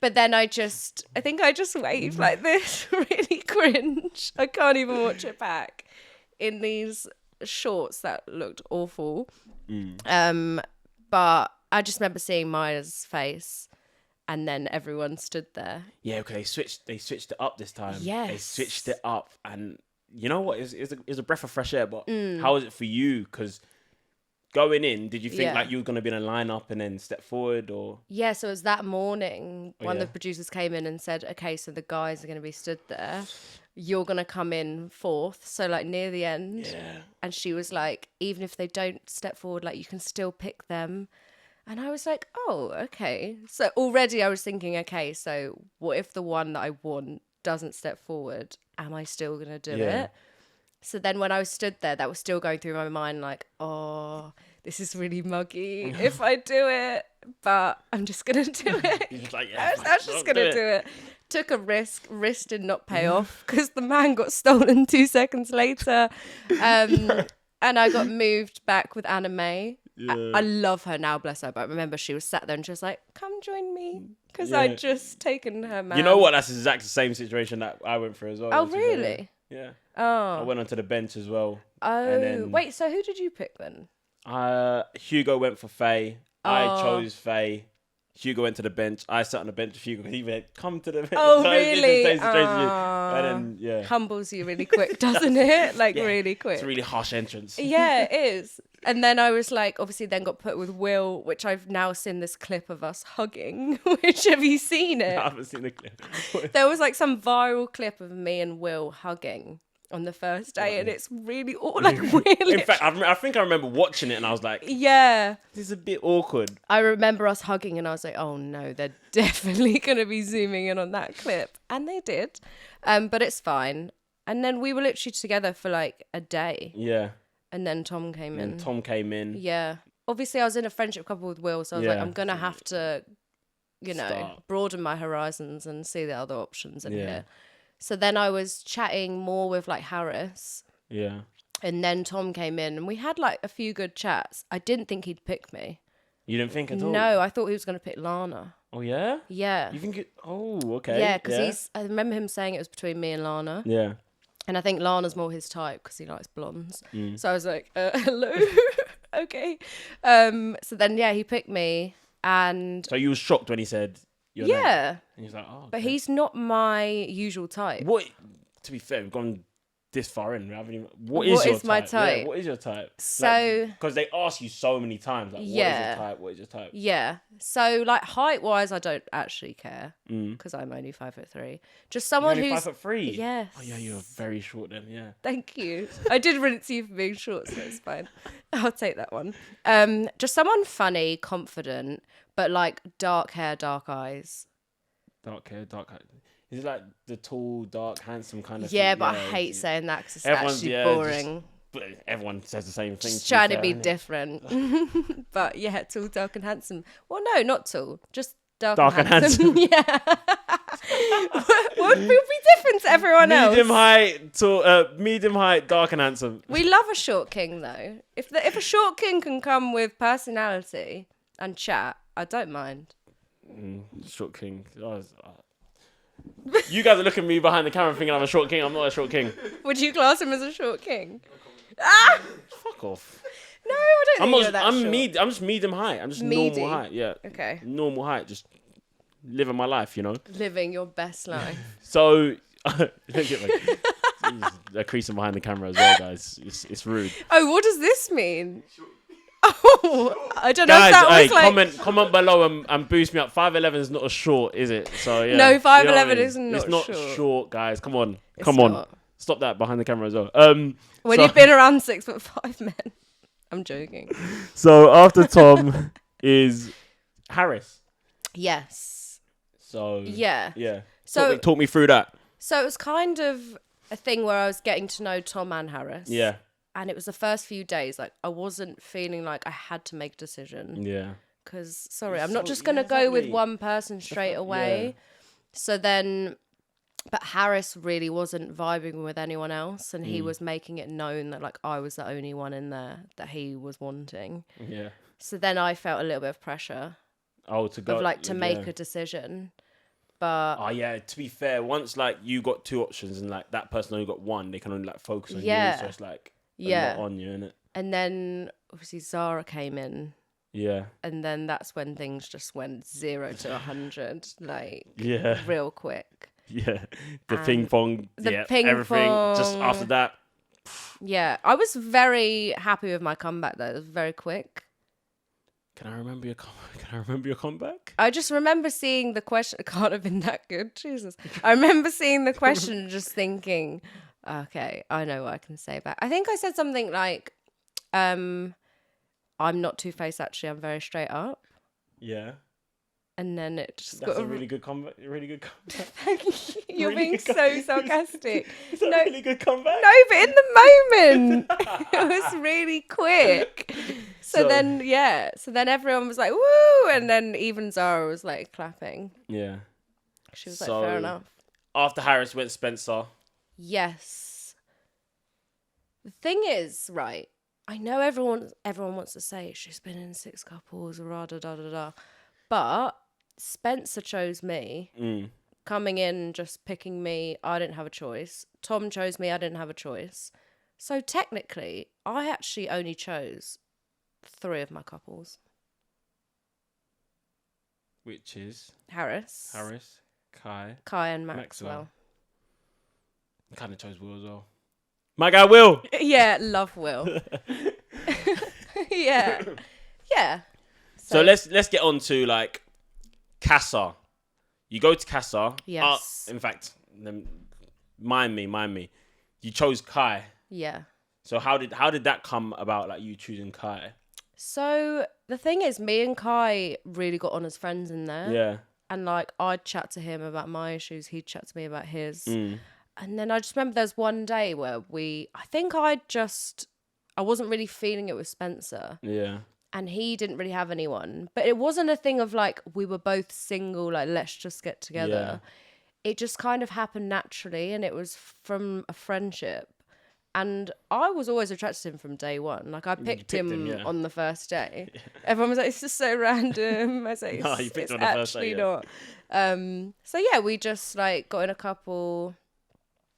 Speaker 2: But then I think I just waved like this, really cringe. I can't even watch it back in these shorts that looked awful. But I just remember seeing Maya's face. And then everyone stood there. Yeah,
Speaker 1: okay. They switched it up this time.
Speaker 2: Yes.
Speaker 1: They switched it up. And you know what? It was a breath of fresh air. But how was it for you? Because going in, did you think like you were going to be in a lineup and then step forward or?
Speaker 2: Yeah, so it was that morning. One of the producers came in and said, okay, so the guys are going to be stood there. You're going to come in fourth. So like near the end.
Speaker 1: Yeah.
Speaker 2: And she was like, even if they don't step forward, like you can still pick them. And I was like, oh, okay. So already I was thinking, okay, so what if the one that I want doesn't step forward? Am I still going to do it? So then when I was stood there, that was still going through my mind like, oh, this is really muggy if I do it. But I'm just going to do it.
Speaker 1: You're just like,
Speaker 2: I was just going to do it. Took a risk did not pay off because the man got stolen 2 seconds later. And I got moved back with Anna May. Yeah. I love her now, bless her. But I remember she was sat there and she was like, come join me. Because I'd just taken her man.
Speaker 1: You know what? That's exactly the same situation that I went through as well.
Speaker 2: Oh, really?
Speaker 1: Yeah.
Speaker 2: Oh.
Speaker 1: I went onto the bench as well.
Speaker 2: Oh. Then, wait, so who did you pick then?
Speaker 1: Hugo went for Faye. I chose Faye.
Speaker 3: Hugo went to the bench. I sat on the bench with Hugo. He went, come to the bench.
Speaker 2: Oh,
Speaker 3: So it's
Speaker 2: really?
Speaker 3: the same situation. And then, yeah.
Speaker 2: Humbles you really quick, doesn't it? Like, really quick.
Speaker 3: It's a really harsh entrance.
Speaker 2: Yeah, it is. And then I was like, obviously then got put with Will, which I've now seen this clip of us hugging. Which, have you seen it?
Speaker 3: I haven't seen the clip.
Speaker 2: There was like some viral clip of me and Will hugging on the first day, and it's really like really.
Speaker 3: In fact, I think I remember watching it and I was like,
Speaker 2: yeah,
Speaker 3: this is a bit awkward.
Speaker 2: I remember us hugging and I was like, oh no, they're definitely going to be zooming in on that clip. And they did. But it's fine. And then we were literally together for like a day.
Speaker 3: Yeah.
Speaker 2: And then Tom came in.
Speaker 3: And Tom came in.
Speaker 2: Yeah. Obviously, I was in a friendship couple with Will, so I was like, I'm going to have to, broaden my horizons and see the other options in here. So then I was chatting more with like Harris.
Speaker 3: Yeah.
Speaker 2: And then Tom came in and we had like a few good chats. I didn't think he'd pick me.
Speaker 3: You didn't think at all?
Speaker 2: No, I thought he was going to pick Lana.
Speaker 3: Oh, yeah?
Speaker 2: Yeah.
Speaker 3: You think it... Oh, okay.
Speaker 2: Yeah, because I remember him saying it was between me and Lana.
Speaker 3: Yeah.
Speaker 2: And I think Lana's more his type because he likes blondes. So I was like, hello? Okay. So then, yeah, he picked me and...
Speaker 3: So you were shocked when he said your name?
Speaker 2: Yeah.
Speaker 3: And he was like, oh, okay.
Speaker 2: But he's not my usual type.
Speaker 3: What... To be fair, we've gone this far in. We haven't even... What is your type?
Speaker 2: my type?
Speaker 3: Yeah, what is your type?
Speaker 2: So...
Speaker 3: Because they ask you so many times, like, what is your type? What is your type?
Speaker 2: Yeah. So, like, height-wise, I don't actually care because I'm only 5'3". Just someone
Speaker 3: You're only
Speaker 2: who's...
Speaker 3: 5'3"?
Speaker 2: Yes.
Speaker 3: Oh, yeah, you're very short then, yeah.
Speaker 2: Thank you. I did rinse you for being short, so it's fine. I'll take that one. Just someone funny, confident, but, like, dark hair, dark eyes.
Speaker 3: Dark hair, dark hair. Is it like the tall, dark, handsome kind of
Speaker 2: Yeah,
Speaker 3: thing?
Speaker 2: but I hate saying that because it's actually boring.
Speaker 3: But everyone says the same thing.
Speaker 2: Just trying to be different. But yeah, tall, dark and handsome. Well, no, not tall. Just dark and handsome. Yeah. What would be different to everyone else?
Speaker 3: Medium height, dark and handsome.
Speaker 2: We love a short king though. If a short king can come with personality and chat, I don't mind.
Speaker 3: Short king. You guys are looking at me behind the camera thinking I'm a short king. I'm not a short king.
Speaker 2: Would you class him as a short king? Ah!
Speaker 3: Fuck off.
Speaker 2: No, I don't think you're that short.
Speaker 3: I'm just medium height. I'm just normal height. Yeah.
Speaker 2: Okay.
Speaker 3: Normal height. Just living my life, you know.
Speaker 2: Living your best life.
Speaker 3: So, look at me. They're creasing behind the camera as well, guys. It's rude.
Speaker 2: Oh, what does this mean? Oh, I don't know if that was like...
Speaker 3: comment below and boost me up. 5'11" is not a short, is it? So yeah.
Speaker 2: No, 5'11"
Speaker 3: you know what I mean?
Speaker 2: is not
Speaker 3: It's not
Speaker 2: short.
Speaker 3: short, guys. Come on.
Speaker 2: It's
Speaker 3: Come on.
Speaker 2: not.
Speaker 3: Stop that behind the camera as well.
Speaker 2: When you've been around 6'5" men. I'm joking.
Speaker 3: So after Tom is Harris.
Speaker 2: Yes.
Speaker 3: So
Speaker 2: yeah.
Speaker 3: Yeah.
Speaker 2: So
Speaker 3: talk me through that.
Speaker 2: So it was kind of a thing where I was getting to know Tom and Harris.
Speaker 3: Yeah.
Speaker 2: And it was the first few days, like I wasn't feeling like I had to make a decision.
Speaker 3: Yeah.
Speaker 2: Because I'm not just gonna go with one person straight away. Yeah. So then, but Harris really wasn't vibing with anyone else, and he was making it known that like I was the only one in there that he was wanting.
Speaker 3: Yeah.
Speaker 2: So then I felt a little bit of pressure.
Speaker 3: Oh, to go
Speaker 2: to make a decision. But
Speaker 3: to be fair, once like you got two options and like that person only got one, they can only like focus on you. So it's like a lot on you, innit?
Speaker 2: And then obviously Zara came in.
Speaker 3: Yeah.
Speaker 2: And then that's when things just went 0 to 100, like real quick.
Speaker 3: Yeah. The ping pong. Everything.
Speaker 2: Pong.
Speaker 3: Just after that.
Speaker 2: Yeah. I was very happy with my comeback though. It was very quick.
Speaker 3: Can I remember your comeback?
Speaker 2: I just remember seeing the question. It can't have been that good. Jesus. I remember seeing the question and just thinking, okay, I know what I can say back. I think I said something like, I'm not two-faced, actually. I'm very straight up.
Speaker 3: Yeah.
Speaker 2: And then it just
Speaker 3: That's a really good comeback. Really good comeback.
Speaker 2: Thank you. You're really being so sarcastic.
Speaker 3: Is that a really good comeback?
Speaker 2: No, but in the moment, it was really quick. So then everyone was like, woo! And then even Zara was like clapping.
Speaker 3: Yeah.
Speaker 2: She was like, fair enough.
Speaker 3: After Harris went Spencer.
Speaker 2: Yes. The thing is, right, I know everyone wants to say she's been in 6 couples, da da da da. But Spencer chose me. Coming in, just picking me, I didn't have a choice. Tom chose me, I didn't have a choice. So technically, I actually only chose 3 of my couples.
Speaker 3: which is
Speaker 2: Harris,
Speaker 3: Kai
Speaker 2: and Maxwell.
Speaker 3: I kind of chose Will as well. My guy Will.
Speaker 2: Yeah, love Will. Yeah.
Speaker 3: So let's get on to like Casa. You go to Casa.
Speaker 2: Yes.
Speaker 3: In fact, mind me. You chose Kai.
Speaker 2: Yeah.
Speaker 3: So how did that come about? Like you choosing Kai?
Speaker 2: So the thing is, me and Kai really got on as friends in there.
Speaker 3: Yeah.
Speaker 2: And like I'd chat to him about my issues, he'd chat to me about his.
Speaker 3: Mm.
Speaker 2: And then I just remember there's one day where I wasn't really feeling it with Spencer.
Speaker 3: Yeah.
Speaker 2: And he didn't really have anyone. But it wasn't a thing of like, we were both single, like, let's just get together. Yeah. It just kind of happened naturally. And it was from a friendship. And I was always attracted to him from day one. Like, I picked him yeah. on the first day. Yeah. Everyone was like, it's just so random. I was like, no, you picked on the first day, yeah. Not. So, yeah, we just, like, got in a couple...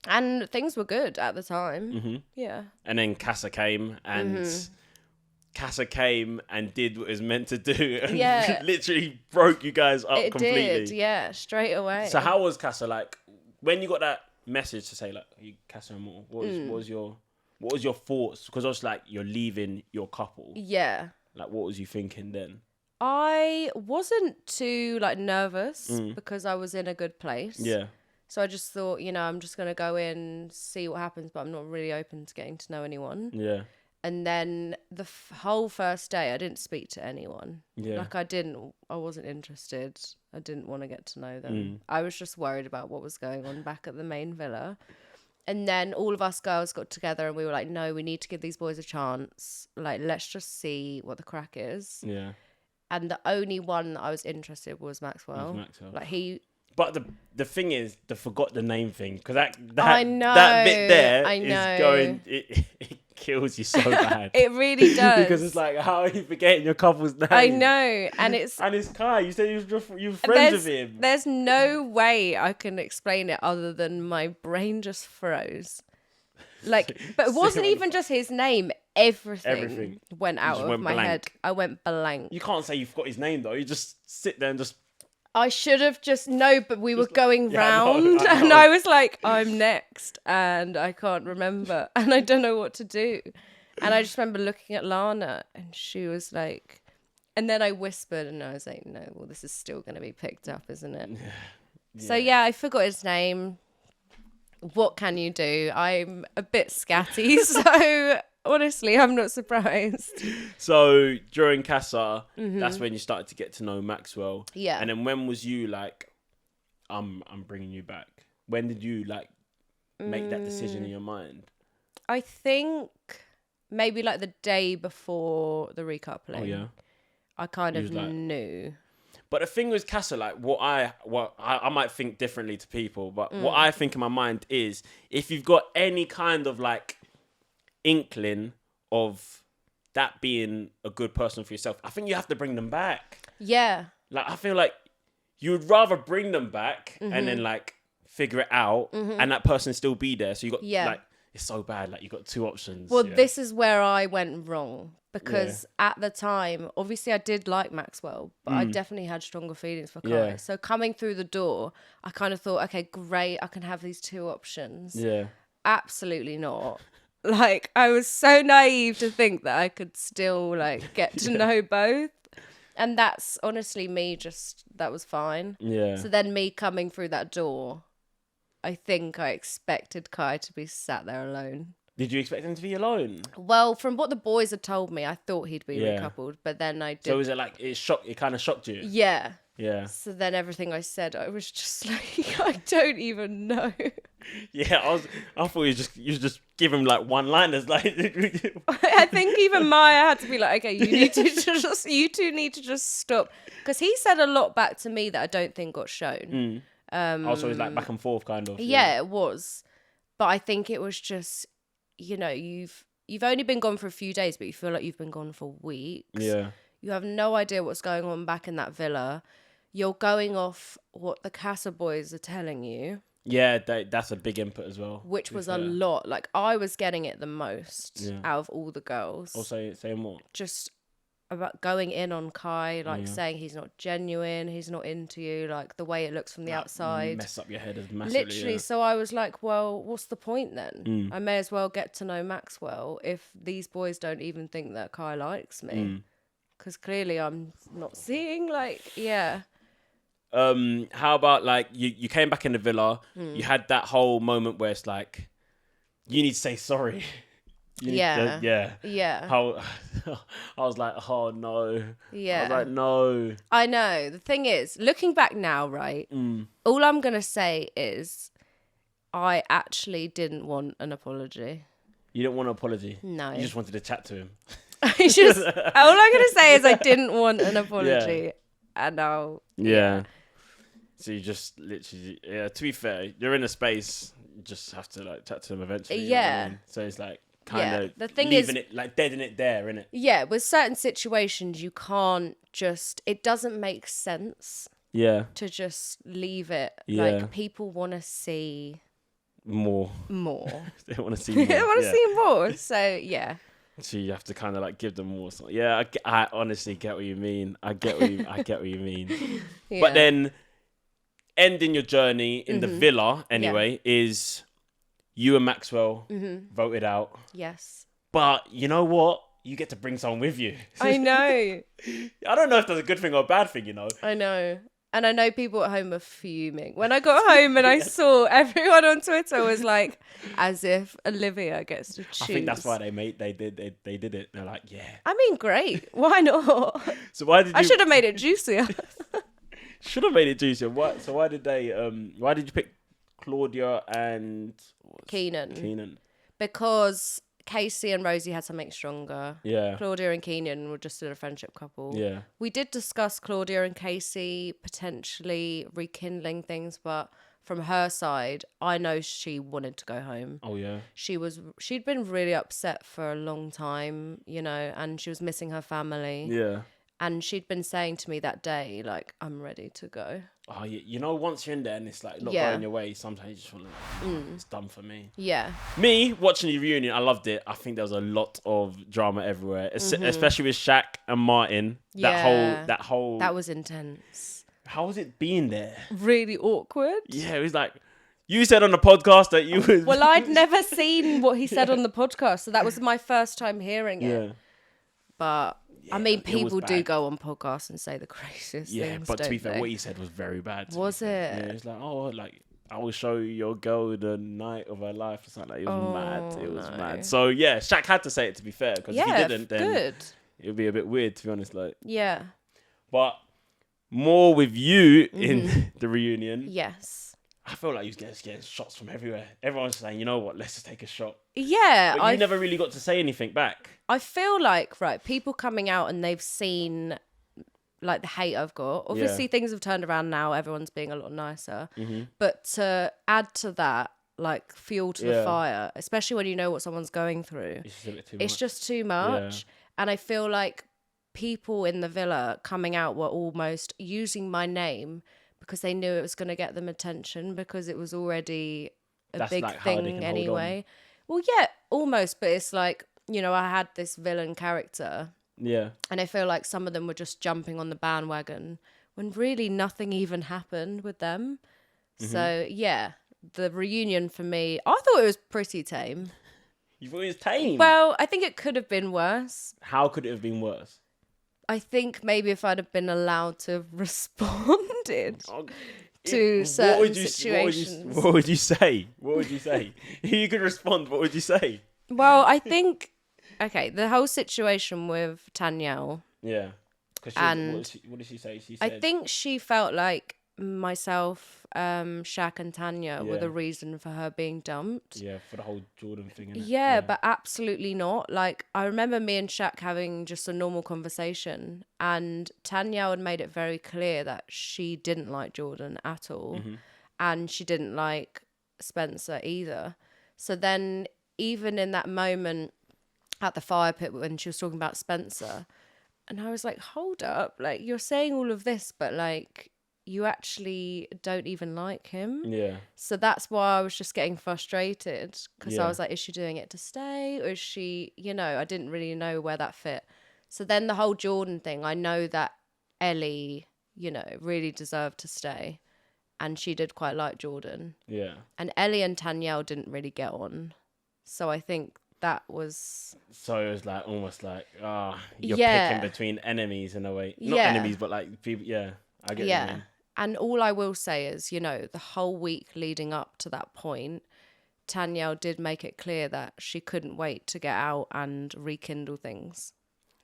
Speaker 2: And things were good at the time. Mm-hmm. Yeah.
Speaker 3: And then Casa came and... Mm-hmm. Casa came and did what it was meant to do and literally broke you guys up completely. It did,
Speaker 2: yeah, straight away.
Speaker 3: So how was Casa like when you got that message to say like Casa Amor? What was your thoughts? Because I was like you're leaving your couple.
Speaker 2: Yeah.
Speaker 3: Like what was you thinking then?
Speaker 2: I wasn't too like nervous because I was in a good place.
Speaker 3: Yeah.
Speaker 2: So I just thought, I'm just gonna go in, see what happens, but I'm not really open to getting to know anyone.
Speaker 3: Yeah.
Speaker 2: And then the whole first day, I didn't speak to anyone.
Speaker 3: Yeah.
Speaker 2: Like I wasn't interested. I didn't want to get to know them. I was just worried about what was going on back at the main villa. And then all of us girls got together and we were like, no, we need to give these boys a chance. Like, let's just see what the crack is.
Speaker 3: Yeah.
Speaker 2: And the only one that I was interested was Maxwell. Like
Speaker 3: But the thing is, the forgot the name thing, because that
Speaker 2: I know,
Speaker 3: that bit there is going. It kills you so bad.
Speaker 2: It really does.
Speaker 3: Because it's like, how are you forgetting your couple's name?
Speaker 2: I know, and it's
Speaker 3: Kai. You said you were friends with him.
Speaker 2: There's no way I can explain it other than my brain just froze. Like, but it wasn't even just his name. Everything went out of my head. I went blank.
Speaker 3: You can't say you forgot his name though. You just sit there and just.
Speaker 2: I should have but we were going round and I was like, I'm next and I can't remember and I don't know what to do. And I just remember looking at Lana and she was like, and then I whispered and I was like, no, well, this is still going to be picked up, isn't it? Yeah. So yeah, I forgot his name. What can you do? I'm a bit scatty, so honestly, I'm not surprised.
Speaker 3: So during Casa, that's when you started to get to know Maxwell.
Speaker 2: Yeah.
Speaker 3: And then when was you like, I'm bringing you back? When did you like make that decision in your mind?
Speaker 2: I think maybe like the day before the recoupling.
Speaker 3: Oh yeah.
Speaker 2: I kind of knew.
Speaker 3: But the thing with Casa, like what I might think differently to people, but what I think in my mind is if you've got any kind of like inkling of that being a good person for yourself, I think you have to bring them back.
Speaker 2: Yeah.
Speaker 3: Like I feel like you would rather bring them back and then like figure it out and that person still be there. So you got like it's so bad. Like you got two options.
Speaker 2: Well, this is where I went wrong because at the time, obviously I did like Maxwell, but I definitely had stronger feelings for Kai. Yeah. So coming through the door, I kind of thought, okay, great, I can have these two options.
Speaker 3: Yeah.
Speaker 2: Absolutely not. Like I was so naive to think that I could still like get to know both. And that's honestly me that was fine.
Speaker 3: Yeah.
Speaker 2: So then me coming through that door, I think I expected Kai to be sat there alone.
Speaker 3: Did you expect him to be alone?
Speaker 2: Well, from what the boys had told me, I thought he'd be recoupled, but then I did.
Speaker 3: So was it like it kind of shocked you?
Speaker 2: Yeah.
Speaker 3: Yeah.
Speaker 2: So then everything I said, I was just like, I don't even know.
Speaker 3: Yeah, I thought you just give him like one-liners, like.
Speaker 2: I think even Maya had to be like, okay, you two need to just stop, because he said a lot back to me that I don't think got shown.
Speaker 3: Also, it's like back and forth kind of.
Speaker 2: Yeah, it was, but I think it was just, you've only been gone for a few days, but you feel like you've been gone for weeks.
Speaker 3: Yeah.
Speaker 2: You have no idea what's going on back in that villa. You're going off what the Casa boys are telling you.
Speaker 3: Yeah, that's a big input as well.
Speaker 2: Which was a lot. Like, I was getting it the most out of all the girls.
Speaker 3: Also, say more.
Speaker 2: Just about going in on Kai, like saying he's not genuine, he's not into you, like the way it looks from the outside.
Speaker 3: Mess up your head as massively.
Speaker 2: Literally, so I was like, well, what's the point then? I may as well get to know Maxwell if these boys don't even think that Kai likes me. Because clearly I'm not seeing, like,
Speaker 3: How about, like, you came back in the villa, you had that whole moment where it's like, you need to say sorry. How I was like, oh no.
Speaker 2: Yeah.
Speaker 3: I was like, no.
Speaker 2: I know. The thing is, looking back now, right, all I'm going to say is I actually didn't want an apology.
Speaker 3: You didn't want an apology?
Speaker 2: No.
Speaker 3: You just wanted to chat to him?
Speaker 2: All I'm going to say is I didn't want an apology. And now...
Speaker 3: Yeah. So you just literally... Yeah, to be fair, you're in a space, you just have to, like, chat to them eventually. You know what I mean? So it's like... kind of
Speaker 2: the thing
Speaker 3: leaving
Speaker 2: is,
Speaker 3: it, like, deading it there, innit?
Speaker 2: Yeah, with certain situations, you can't just... It doesn't make sense to just leave it. Like, people want to see... More.
Speaker 3: They want to see more.
Speaker 2: They want to see more. So, yeah.
Speaker 3: So you have to kind of, like, give them more. So, yeah, I honestly get what you mean. I get what you mean. Yeah. But then, ending your journey in the villa, anyway, is... You and Maxwell voted out.
Speaker 2: Yes.
Speaker 3: But you know what? You get to bring someone with you.
Speaker 2: I know.
Speaker 3: I don't know if that's a good thing or a bad thing, you know.
Speaker 2: I know. And I know people at home are fuming. When I got home and I saw everyone on Twitter was like, as if Olivia gets to choose.
Speaker 3: I think that's why they did it. They're like, yeah.
Speaker 2: I mean, great. Why not?
Speaker 3: So why did you...
Speaker 2: I should have made it juicier.
Speaker 3: Should have made it juicier. So why did they... Why did you pick Claudia and...
Speaker 2: Keenan. Because KSI and Rosie had something stronger.
Speaker 3: Yeah.
Speaker 2: Claudia and Keenan were just still a friendship couple.
Speaker 3: Yeah.
Speaker 2: We did discuss Claudia and KSI potentially rekindling things, but from her side, I know she wanted to go home.
Speaker 3: Oh, yeah.
Speaker 2: She'd been really upset for a long time, you know, and she was missing her family.
Speaker 3: Yeah.
Speaker 2: And she'd been saying to me that day, like, I'm ready to go.
Speaker 3: Oh, you know, once you're in there and it's like not going your way, sometimes you just feel like, it's done for me.
Speaker 2: Yeah.
Speaker 3: Me, watching the reunion, I loved it. I think there was a lot of drama everywhere, especially with Shaq and Martin.
Speaker 2: Yeah.
Speaker 3: That whole...
Speaker 2: That was intense.
Speaker 3: How was it being there?
Speaker 2: Really awkward.
Speaker 3: Yeah, it was like, you said on the podcast that you was...
Speaker 2: Well, I'd never seen what he said on the podcast, so that was my first time hearing it.
Speaker 3: Yeah.
Speaker 2: But... Yeah, I mean, people do go on podcasts and say the craziest things.
Speaker 3: Yeah, but to be fair, what he said was very bad.
Speaker 2: Was it?
Speaker 3: Yeah, it's like, oh, like, I will show your girl the night of her life or something. Like, it was mad. It was mad. So, yeah, Shaq had to say it, to be fair, because if he didn't, then it would be a bit weird, to be honest. Like,
Speaker 2: yeah.
Speaker 3: But more with you in the reunion.
Speaker 2: Yes.
Speaker 3: I feel like you was getting shots from everywhere. Everyone's saying, you know what, let's just take a shot.
Speaker 2: Yeah.
Speaker 3: But you never really got to say anything back.
Speaker 2: I feel like, right, people coming out and they've seen, like, the hate I've got. Obviously, things have turned around now. Everyone's being a lot nicer. But to add to that, like, fuel to the fire, especially when you know what someone's going through, it's just too much. Yeah. And I feel like people in the villa coming out were almost using my name because they knew it was going to get them attention because it was already a big thing anyway. Well, yeah, almost. But it's like, you know, I had this villain character.
Speaker 3: Yeah.
Speaker 2: And I feel like some of them were just jumping on the bandwagon when really nothing even happened with them. So, yeah, the reunion for me, I thought it was pretty tame.
Speaker 3: You thought it was tame?
Speaker 2: Well, I think it could have been worse.
Speaker 3: How could it have been worse?
Speaker 2: I think maybe if I'd have been allowed to have responded to certain situations.
Speaker 3: What would you say? What would you say? If you could respond, what would you say?
Speaker 2: Well, I think, okay, the whole situation with Tanyel.
Speaker 3: Yeah.
Speaker 2: And
Speaker 3: what did she say? She
Speaker 2: I
Speaker 3: said,
Speaker 2: think she felt like myself, Shaq and Tanya were the reason for her being dumped.
Speaker 3: Yeah, for the whole Jordan thing.
Speaker 2: Yeah, but absolutely not. Like, I remember me and Shaq having just a normal conversation, and Tanya had made it very clear that she didn't like Jordan at all, and she didn't like Spencer either. So then, even in that moment at the fire pit when she was talking about Spencer, and I was like, hold up, like, you're saying all of this, but like, you actually don't even like him.
Speaker 3: Yeah.
Speaker 2: So that's why I was just getting frustrated because I was like, is she doing it to stay or is she, you know, I didn't really know where that fit. So then the whole Jordan thing, I know that Ellie, you know, really deserved to stay. And she did quite like Jordan.
Speaker 3: Yeah.
Speaker 2: And Ellie and Tanyelle didn't really get on. So I think that was...
Speaker 3: So it was like almost like, you're
Speaker 2: Yeah.
Speaker 3: picking between enemies in a way. Not
Speaker 2: Yeah.
Speaker 3: enemies, but like people. Yeah, I get what you mean.
Speaker 2: And all I will say is, you know, the whole week leading up to that point, Tanyelle did make it clear that she couldn't wait to get out and rekindle things.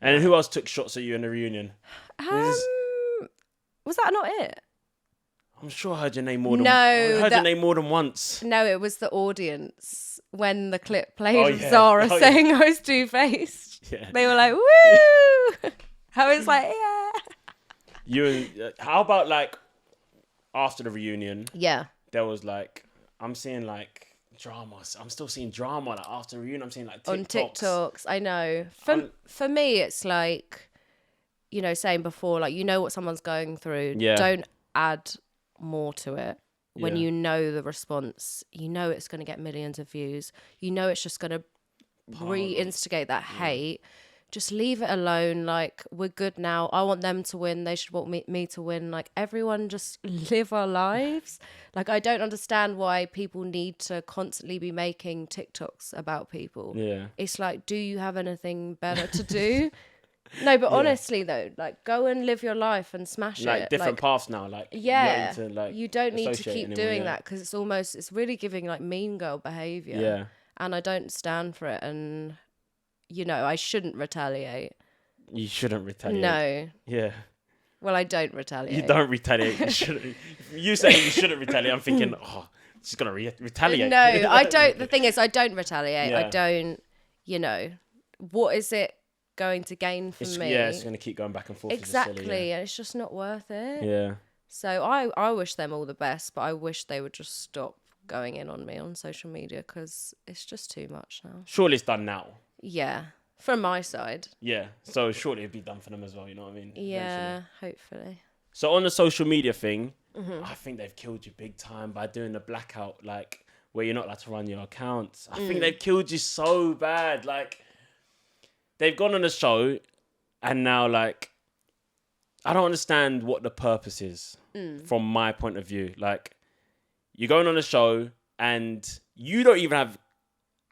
Speaker 3: And who else took shots at you in the reunion?
Speaker 2: Was that not it?
Speaker 3: I'm sure I heard your name more than your name more than once.
Speaker 2: No, it was the audience when the clip played of
Speaker 3: yeah.
Speaker 2: Zara saying I was two-faced.
Speaker 3: Yeah.
Speaker 2: They were like, woo! I was like, yeah.
Speaker 3: How about like after the reunion?
Speaker 2: Yeah.
Speaker 3: There was like, I'm seeing like dramas. I'm still seeing drama like after the reunion. I'm seeing like TikToks.
Speaker 2: On TikToks, I know. For me, it's like, you know, saying before, like, you know what someone's going through.
Speaker 3: Yeah.
Speaker 2: Don't add more to it. When
Speaker 3: Yeah.
Speaker 2: you know the response, you know it's going to get millions of views. You know it's just going to re-instigate that hate. Just leave it alone. Like, we're good now. I want them to win. They should want me to win. Like, everyone just live our lives. Like, I don't understand why people need to constantly be making TikToks about people.
Speaker 3: Yeah.
Speaker 2: It's like, do you have anything better to do? No, but honestly though, like, go and live your life and smash it.
Speaker 3: Like different paths now. Like
Speaker 2: Yeah,
Speaker 3: you
Speaker 2: don't need to
Speaker 3: associate
Speaker 2: keep
Speaker 3: anymore,
Speaker 2: doing
Speaker 3: yeah.
Speaker 2: that, because it's really giving like mean girl behavior.
Speaker 3: Yeah.
Speaker 2: And I don't stand for it, and you know I shouldn't retaliate.
Speaker 3: You shouldn't retaliate.
Speaker 2: No.
Speaker 3: Yeah.
Speaker 2: Well, I don't retaliate.
Speaker 3: You don't retaliate. You shouldn't. You saying you shouldn't retaliate. I'm thinking, she's gonna retaliate.
Speaker 2: No, I don't. The thing is, I don't retaliate.
Speaker 3: Yeah.
Speaker 2: I don't. You know, what is it going to gain for me?
Speaker 3: Yeah, it's gonna keep going back and forth.
Speaker 2: Exactly,
Speaker 3: Silly,
Speaker 2: and it's just not worth it.
Speaker 3: yeah.
Speaker 2: So I wish them all the best, but I wish they would just stop going in on me on social media, because it's just too much now.
Speaker 3: Surely it's done now.
Speaker 2: Yeah, from my side.
Speaker 3: Yeah. So surely it'd be done for them as well. You know what I mean?
Speaker 2: Yeah,
Speaker 3: Eventually.
Speaker 2: hopefully.
Speaker 3: So on the social media thing,
Speaker 2: Mm-hmm.
Speaker 3: I think they've killed you big time by doing the blackout, like where you're not allowed to run your accounts. I
Speaker 2: Mm.
Speaker 3: think they've killed you so bad. Like they've gone on a show, and now like I don't understand what the purpose is from my point of view. Like you're going on a show and you don't even have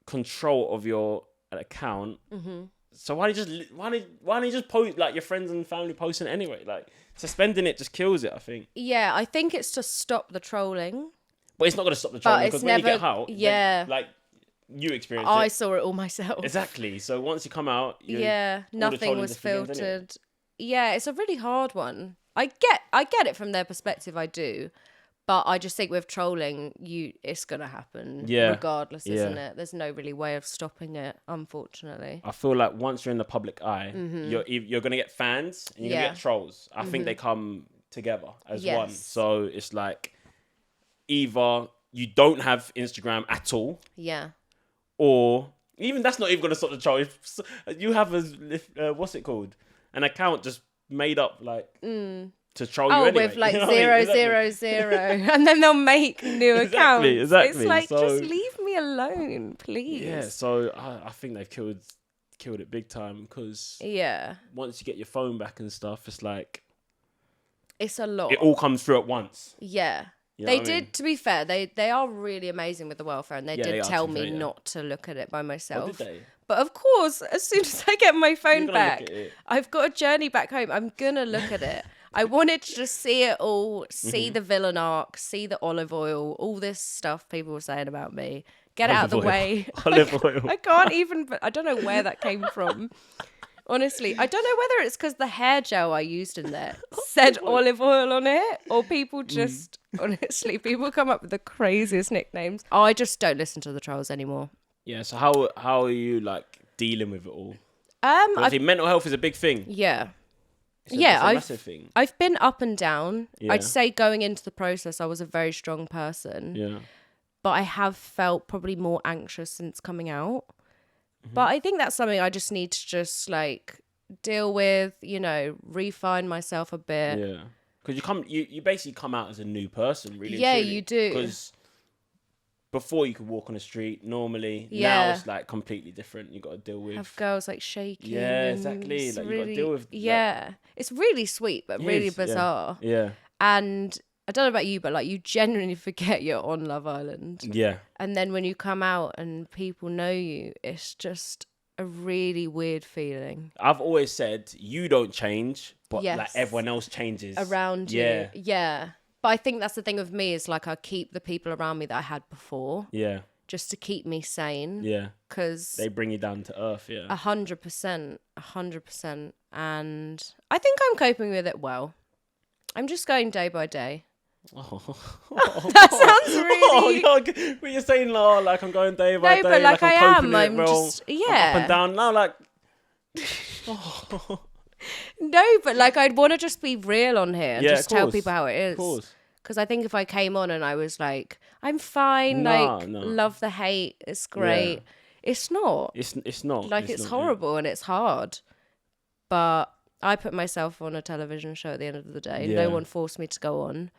Speaker 3: control of your account.
Speaker 2: Mm-hmm.
Speaker 3: So why don't you just post, like your friends and family posting it anyway? Like suspending it just kills it, I think.
Speaker 2: Yeah, I think it's to stop the trolling.
Speaker 3: But it's not going to stop the trolling, because when you get out,
Speaker 2: yeah.
Speaker 3: then, like you experienced
Speaker 2: I
Speaker 3: it.
Speaker 2: saw it all myself.
Speaker 3: Exactly. So once you come out,
Speaker 2: Yeah,
Speaker 3: all the
Speaker 2: nothing
Speaker 3: trolling
Speaker 2: was
Speaker 3: just begins, innit?
Speaker 2: filtered. Yeah, it's a really hard one. I get it from their perspective, I do. But I just think with trolling, it's gonna happen regardless, isn't it? There's no really way of stopping it, unfortunately.
Speaker 3: I feel like once you're in the public eye,
Speaker 2: Mm-hmm.
Speaker 3: you're gonna get fans and you're gonna get trolls. I think they come together as one.
Speaker 2: Yes.
Speaker 3: So it's like either you don't have Instagram at all,
Speaker 2: Yeah.
Speaker 3: or even that's not even gonna stop the troll. If you have what's it called, an account just made up like to troll you anyway.
Speaker 2: With like
Speaker 3: You know what I mean?
Speaker 2: 000, and then they'll make new accounts.
Speaker 3: Exactly.
Speaker 2: It's like,
Speaker 3: So-
Speaker 2: just leave me alone, please.
Speaker 3: Yeah, so I think they've killed it big time, because
Speaker 2: Yeah.
Speaker 3: once you get your phone back and stuff, it's like
Speaker 2: It's a lot.
Speaker 3: it all comes through at once.
Speaker 2: Yeah.
Speaker 3: You know
Speaker 2: They
Speaker 3: what I mean?
Speaker 2: did, to be fair, they are really amazing with the welfare, and they
Speaker 3: Yeah, they
Speaker 2: did
Speaker 3: are,
Speaker 2: tell
Speaker 3: to be
Speaker 2: me
Speaker 3: fair, yeah.
Speaker 2: not to look at it by
Speaker 3: Oh,
Speaker 2: myself.
Speaker 3: did they?
Speaker 2: But of course, as soon as I get my phone
Speaker 3: gonna look
Speaker 2: back,
Speaker 3: at it.
Speaker 2: I've got a journey back home. I'm gonna look at it. I wanted to just see it all, see
Speaker 3: Mm-hmm.
Speaker 2: the villain arc, see the olive oil, all this stuff people were saying about me. Get it out of the
Speaker 3: Olive oil.
Speaker 2: way.
Speaker 3: Olive oil.
Speaker 2: I can't even. I don't know where that came from. Honestly, I don't know whether it's because the hair gel I used in there said olive oil on it, or people just, honestly, people come up with the craziest nicknames. I just don't listen to the trolls anymore.
Speaker 3: Yeah. So how are you like dealing with it all?
Speaker 2: I
Speaker 3: Obviously, mental health is a big thing.
Speaker 2: yeah.
Speaker 3: It's
Speaker 2: Yeah,
Speaker 3: a massive thing.
Speaker 2: I've been up and down.
Speaker 3: Yeah.
Speaker 2: I'd say going into the process, I was a very strong person,
Speaker 3: Yeah.
Speaker 2: but I have felt probably more anxious since coming out.
Speaker 3: Mm-hmm.
Speaker 2: But I think that's something I just need to just like deal with, refine myself a bit.
Speaker 3: Yeah. Because you basically come out as a new person, really.
Speaker 2: Yeah, you do.
Speaker 3: Because before you could walk on the street normally. Now
Speaker 2: Yeah.
Speaker 3: it's like completely different. You got to deal with.
Speaker 2: Have girls like shaking.
Speaker 3: Yeah,
Speaker 2: and
Speaker 3: exactly.
Speaker 2: it's
Speaker 3: Like, you gotta deal with, like-
Speaker 2: Yeah, it's really sweet, but
Speaker 3: It
Speaker 2: really
Speaker 3: is, yeah.
Speaker 2: bizarre.
Speaker 3: Yeah.
Speaker 2: And I don't know about you, but like you genuinely forget you're on Love Island.
Speaker 3: Yeah.
Speaker 2: And then when you come out and people know you, it's just a really weird feeling
Speaker 3: I've always said you don't change, but
Speaker 2: Yes.
Speaker 3: like everyone else changes
Speaker 2: around you.
Speaker 3: Yeah.
Speaker 2: Yeah. But I think that's the thing with me is like I keep the people around me that I had before
Speaker 3: Yeah.
Speaker 2: just to keep me sane.
Speaker 3: Yeah.
Speaker 2: Because
Speaker 3: They bring you down to earth. Yeah.
Speaker 2: 100%. And I think I'm coping with it well. I'm just going day by day.
Speaker 3: Oh.
Speaker 2: That sounds really...
Speaker 3: When you're saying, like I'm going day by
Speaker 2: No,
Speaker 3: day,
Speaker 2: but like I
Speaker 3: I'm coping
Speaker 2: am.
Speaker 3: with it,
Speaker 2: I'm
Speaker 3: bro.
Speaker 2: just...
Speaker 3: I'm
Speaker 2: Yeah.
Speaker 3: up and down now, like.
Speaker 2: No, but like I'd want to just be real on here and
Speaker 3: Yeah,
Speaker 2: just
Speaker 3: of
Speaker 2: tell
Speaker 3: course.
Speaker 2: people how it is.
Speaker 3: Of course.
Speaker 2: Because I think if I came on and I was like, I'm fine,
Speaker 3: No,
Speaker 2: like,
Speaker 3: no.
Speaker 2: love the hate, it's great.
Speaker 3: Yeah.
Speaker 2: It's not.
Speaker 3: It's not.
Speaker 2: Like, it's
Speaker 3: not,
Speaker 2: horrible and it's hard. But I put myself on a television show at the end of the day.
Speaker 3: Yeah.
Speaker 2: No one forced me to go on.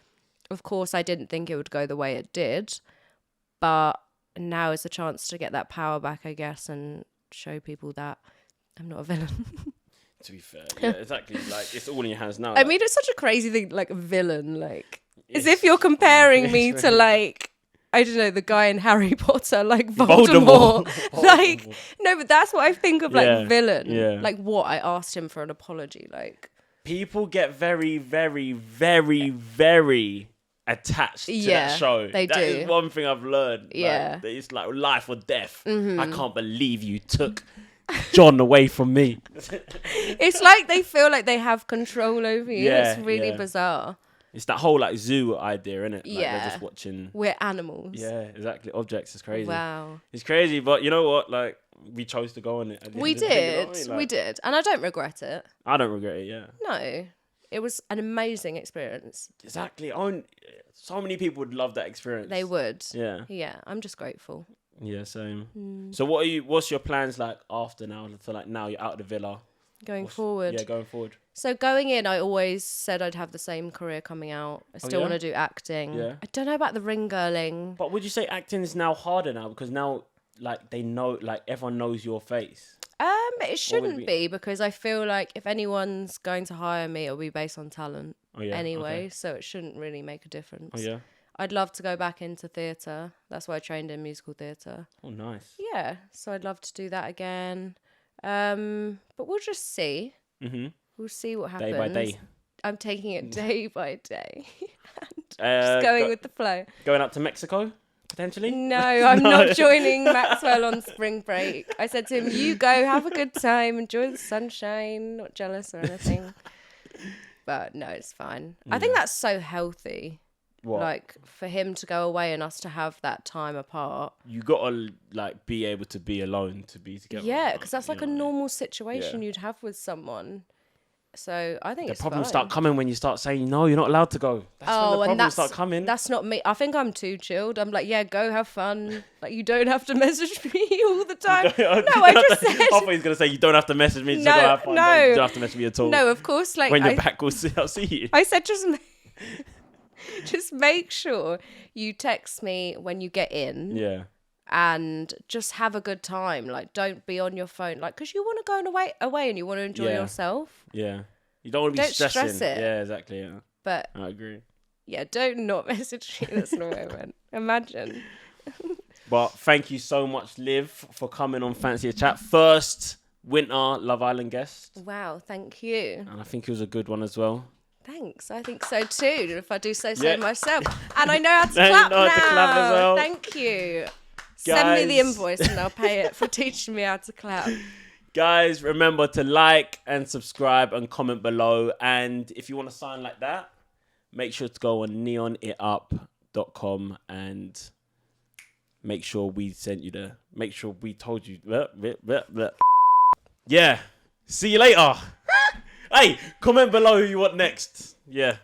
Speaker 2: Of course, I didn't think it would go the way it did. But now is the chance to get that power back, I guess, and show people that I'm not a villain.
Speaker 3: To be fair, yeah, exactly. Like it's all in your hands now.
Speaker 2: I mean, it's such a crazy thing, like a villain, like as
Speaker 3: It's-
Speaker 2: if you're comparing me
Speaker 3: it's
Speaker 2: to
Speaker 3: really-
Speaker 2: like, I don't know, the guy in Harry Potter, like Voldemort. Like, no, but that's what I think of like
Speaker 3: Yeah,
Speaker 2: villain.
Speaker 3: yeah.
Speaker 2: Like what? I asked him for an apology. Like,
Speaker 3: people get very, very, very, very attached to
Speaker 2: Yeah,
Speaker 3: that show.
Speaker 2: they
Speaker 3: That
Speaker 2: do.
Speaker 3: is one thing I've learned. Like,
Speaker 2: Yeah.
Speaker 3: that it's like life or death.
Speaker 2: Mm-hmm.
Speaker 3: I can't believe you took John away from me.
Speaker 2: it's like they feel like they have control over you.
Speaker 3: Yeah,
Speaker 2: It's really
Speaker 3: yeah.
Speaker 2: bizarre.
Speaker 3: It's that whole like zoo idea, innit? Like,
Speaker 2: Yeah.
Speaker 3: they're just watching.
Speaker 2: We're animals.
Speaker 3: Yeah, exactly. Objects is crazy.
Speaker 2: Wow.
Speaker 3: It's crazy, but you know what? Like we chose to go on it. At the
Speaker 2: We
Speaker 3: end of the day, you know
Speaker 2: did.
Speaker 3: what I mean?
Speaker 2: We
Speaker 3: Like,
Speaker 2: did. And I don't regret it.
Speaker 3: I don't regret it. Yeah.
Speaker 2: No. It was an amazing experience.
Speaker 3: Exactly. So many people would love that experience.
Speaker 2: They would.
Speaker 3: Yeah.
Speaker 2: Yeah. I'm just grateful.
Speaker 3: Yeah. Same.
Speaker 2: Mm.
Speaker 3: So what's your plans like after now? So like now you're out of the villa.
Speaker 2: Going
Speaker 3: What's-
Speaker 2: forward.
Speaker 3: Yeah, going forward.
Speaker 2: So going in, I always said I'd have the same career coming out. I still
Speaker 3: yeah?
Speaker 2: want to do acting.
Speaker 3: Yeah.
Speaker 2: I don't know about the ring girling.
Speaker 3: But would you say acting is now harder now because now like they know like everyone knows your face?
Speaker 2: It shouldn't
Speaker 3: be?
Speaker 2: be because I feel like if anyone's going to hire me, it'll be based on talent
Speaker 3: Oh yeah.
Speaker 2: anyway.
Speaker 3: Okay.
Speaker 2: So it shouldn't really make a difference.
Speaker 3: Oh yeah.
Speaker 2: I'd love to go back into theatre. That's why I trained in musical theatre.
Speaker 3: Oh nice.
Speaker 2: Yeah, so I'd love to do that again. But we'll just see.
Speaker 3: Mhm.
Speaker 2: We'll see what happens.
Speaker 3: Day by day.
Speaker 2: I'm taking it day by day.
Speaker 3: Uh,
Speaker 2: Just going with the flow.
Speaker 3: going up to Mexico potentially.
Speaker 2: No, I'm not joining Maxwell on spring break. I said to him, you go, have a good time, enjoy the sunshine, not jealous or anything. But no, it's fine. I think that's so healthy.
Speaker 3: What?
Speaker 2: Like for him to go away and us to have that time apart.
Speaker 3: You gotta like be able to be alone to be together.
Speaker 2: Yeah, because that's
Speaker 3: You
Speaker 2: like a
Speaker 3: know what I mean?
Speaker 2: normal situation
Speaker 3: Yeah.
Speaker 2: you'd have with someone. So I think
Speaker 3: The
Speaker 2: it's
Speaker 3: problems
Speaker 2: fine.
Speaker 3: start coming when you start saying no, you're not allowed to go. That's when the
Speaker 2: and
Speaker 3: problems
Speaker 2: that's
Speaker 3: start coming.
Speaker 2: That's not me. I think I'm too chilled. I'm like, yeah, go have fun. Like you don't have to message me all the time. No, I just said
Speaker 3: I thought he was gonna say you don't have to message me to
Speaker 2: No,
Speaker 3: go have fun.
Speaker 2: no.
Speaker 3: You don't have to message me at all.
Speaker 2: no. Of course, like
Speaker 3: when you're
Speaker 2: I,
Speaker 3: back, I'll see you.
Speaker 2: I said just make sure you text me when you get in.
Speaker 3: Yeah.
Speaker 2: And just have a good time. Like, don't be on your phone. Like, because you want to go away and you want to enjoy
Speaker 3: Yeah.
Speaker 2: yourself.
Speaker 3: Yeah. You don't want to be
Speaker 2: Don't
Speaker 3: stressing.
Speaker 2: stress it.
Speaker 3: Yeah, exactly. Yeah.
Speaker 2: But
Speaker 3: I agree.
Speaker 2: yeah, don't not message me. That's not what I meant. Imagine.
Speaker 3: But thank you so much, Liv, for coming on Fancy a Chat. First winter Love Island guest.
Speaker 2: Wow, thank you.
Speaker 3: And I think it was a good one as well.
Speaker 2: Thanks. I think so too. If I do say so
Speaker 3: Yeah.
Speaker 2: myself. And I know how to
Speaker 3: Now you
Speaker 2: clap
Speaker 3: know how
Speaker 2: now.
Speaker 3: to clap as well.
Speaker 2: Thank you. Send me the
Speaker 3: Guys.
Speaker 2: invoice and I'll pay it for teaching me how to clap.
Speaker 3: Guys, remember to like and subscribe and comment below. And if you want to sign like that, make sure to go on neonitup.com and make sure we told you. Yeah. See you later. Hey, comment below who you want next. Yeah.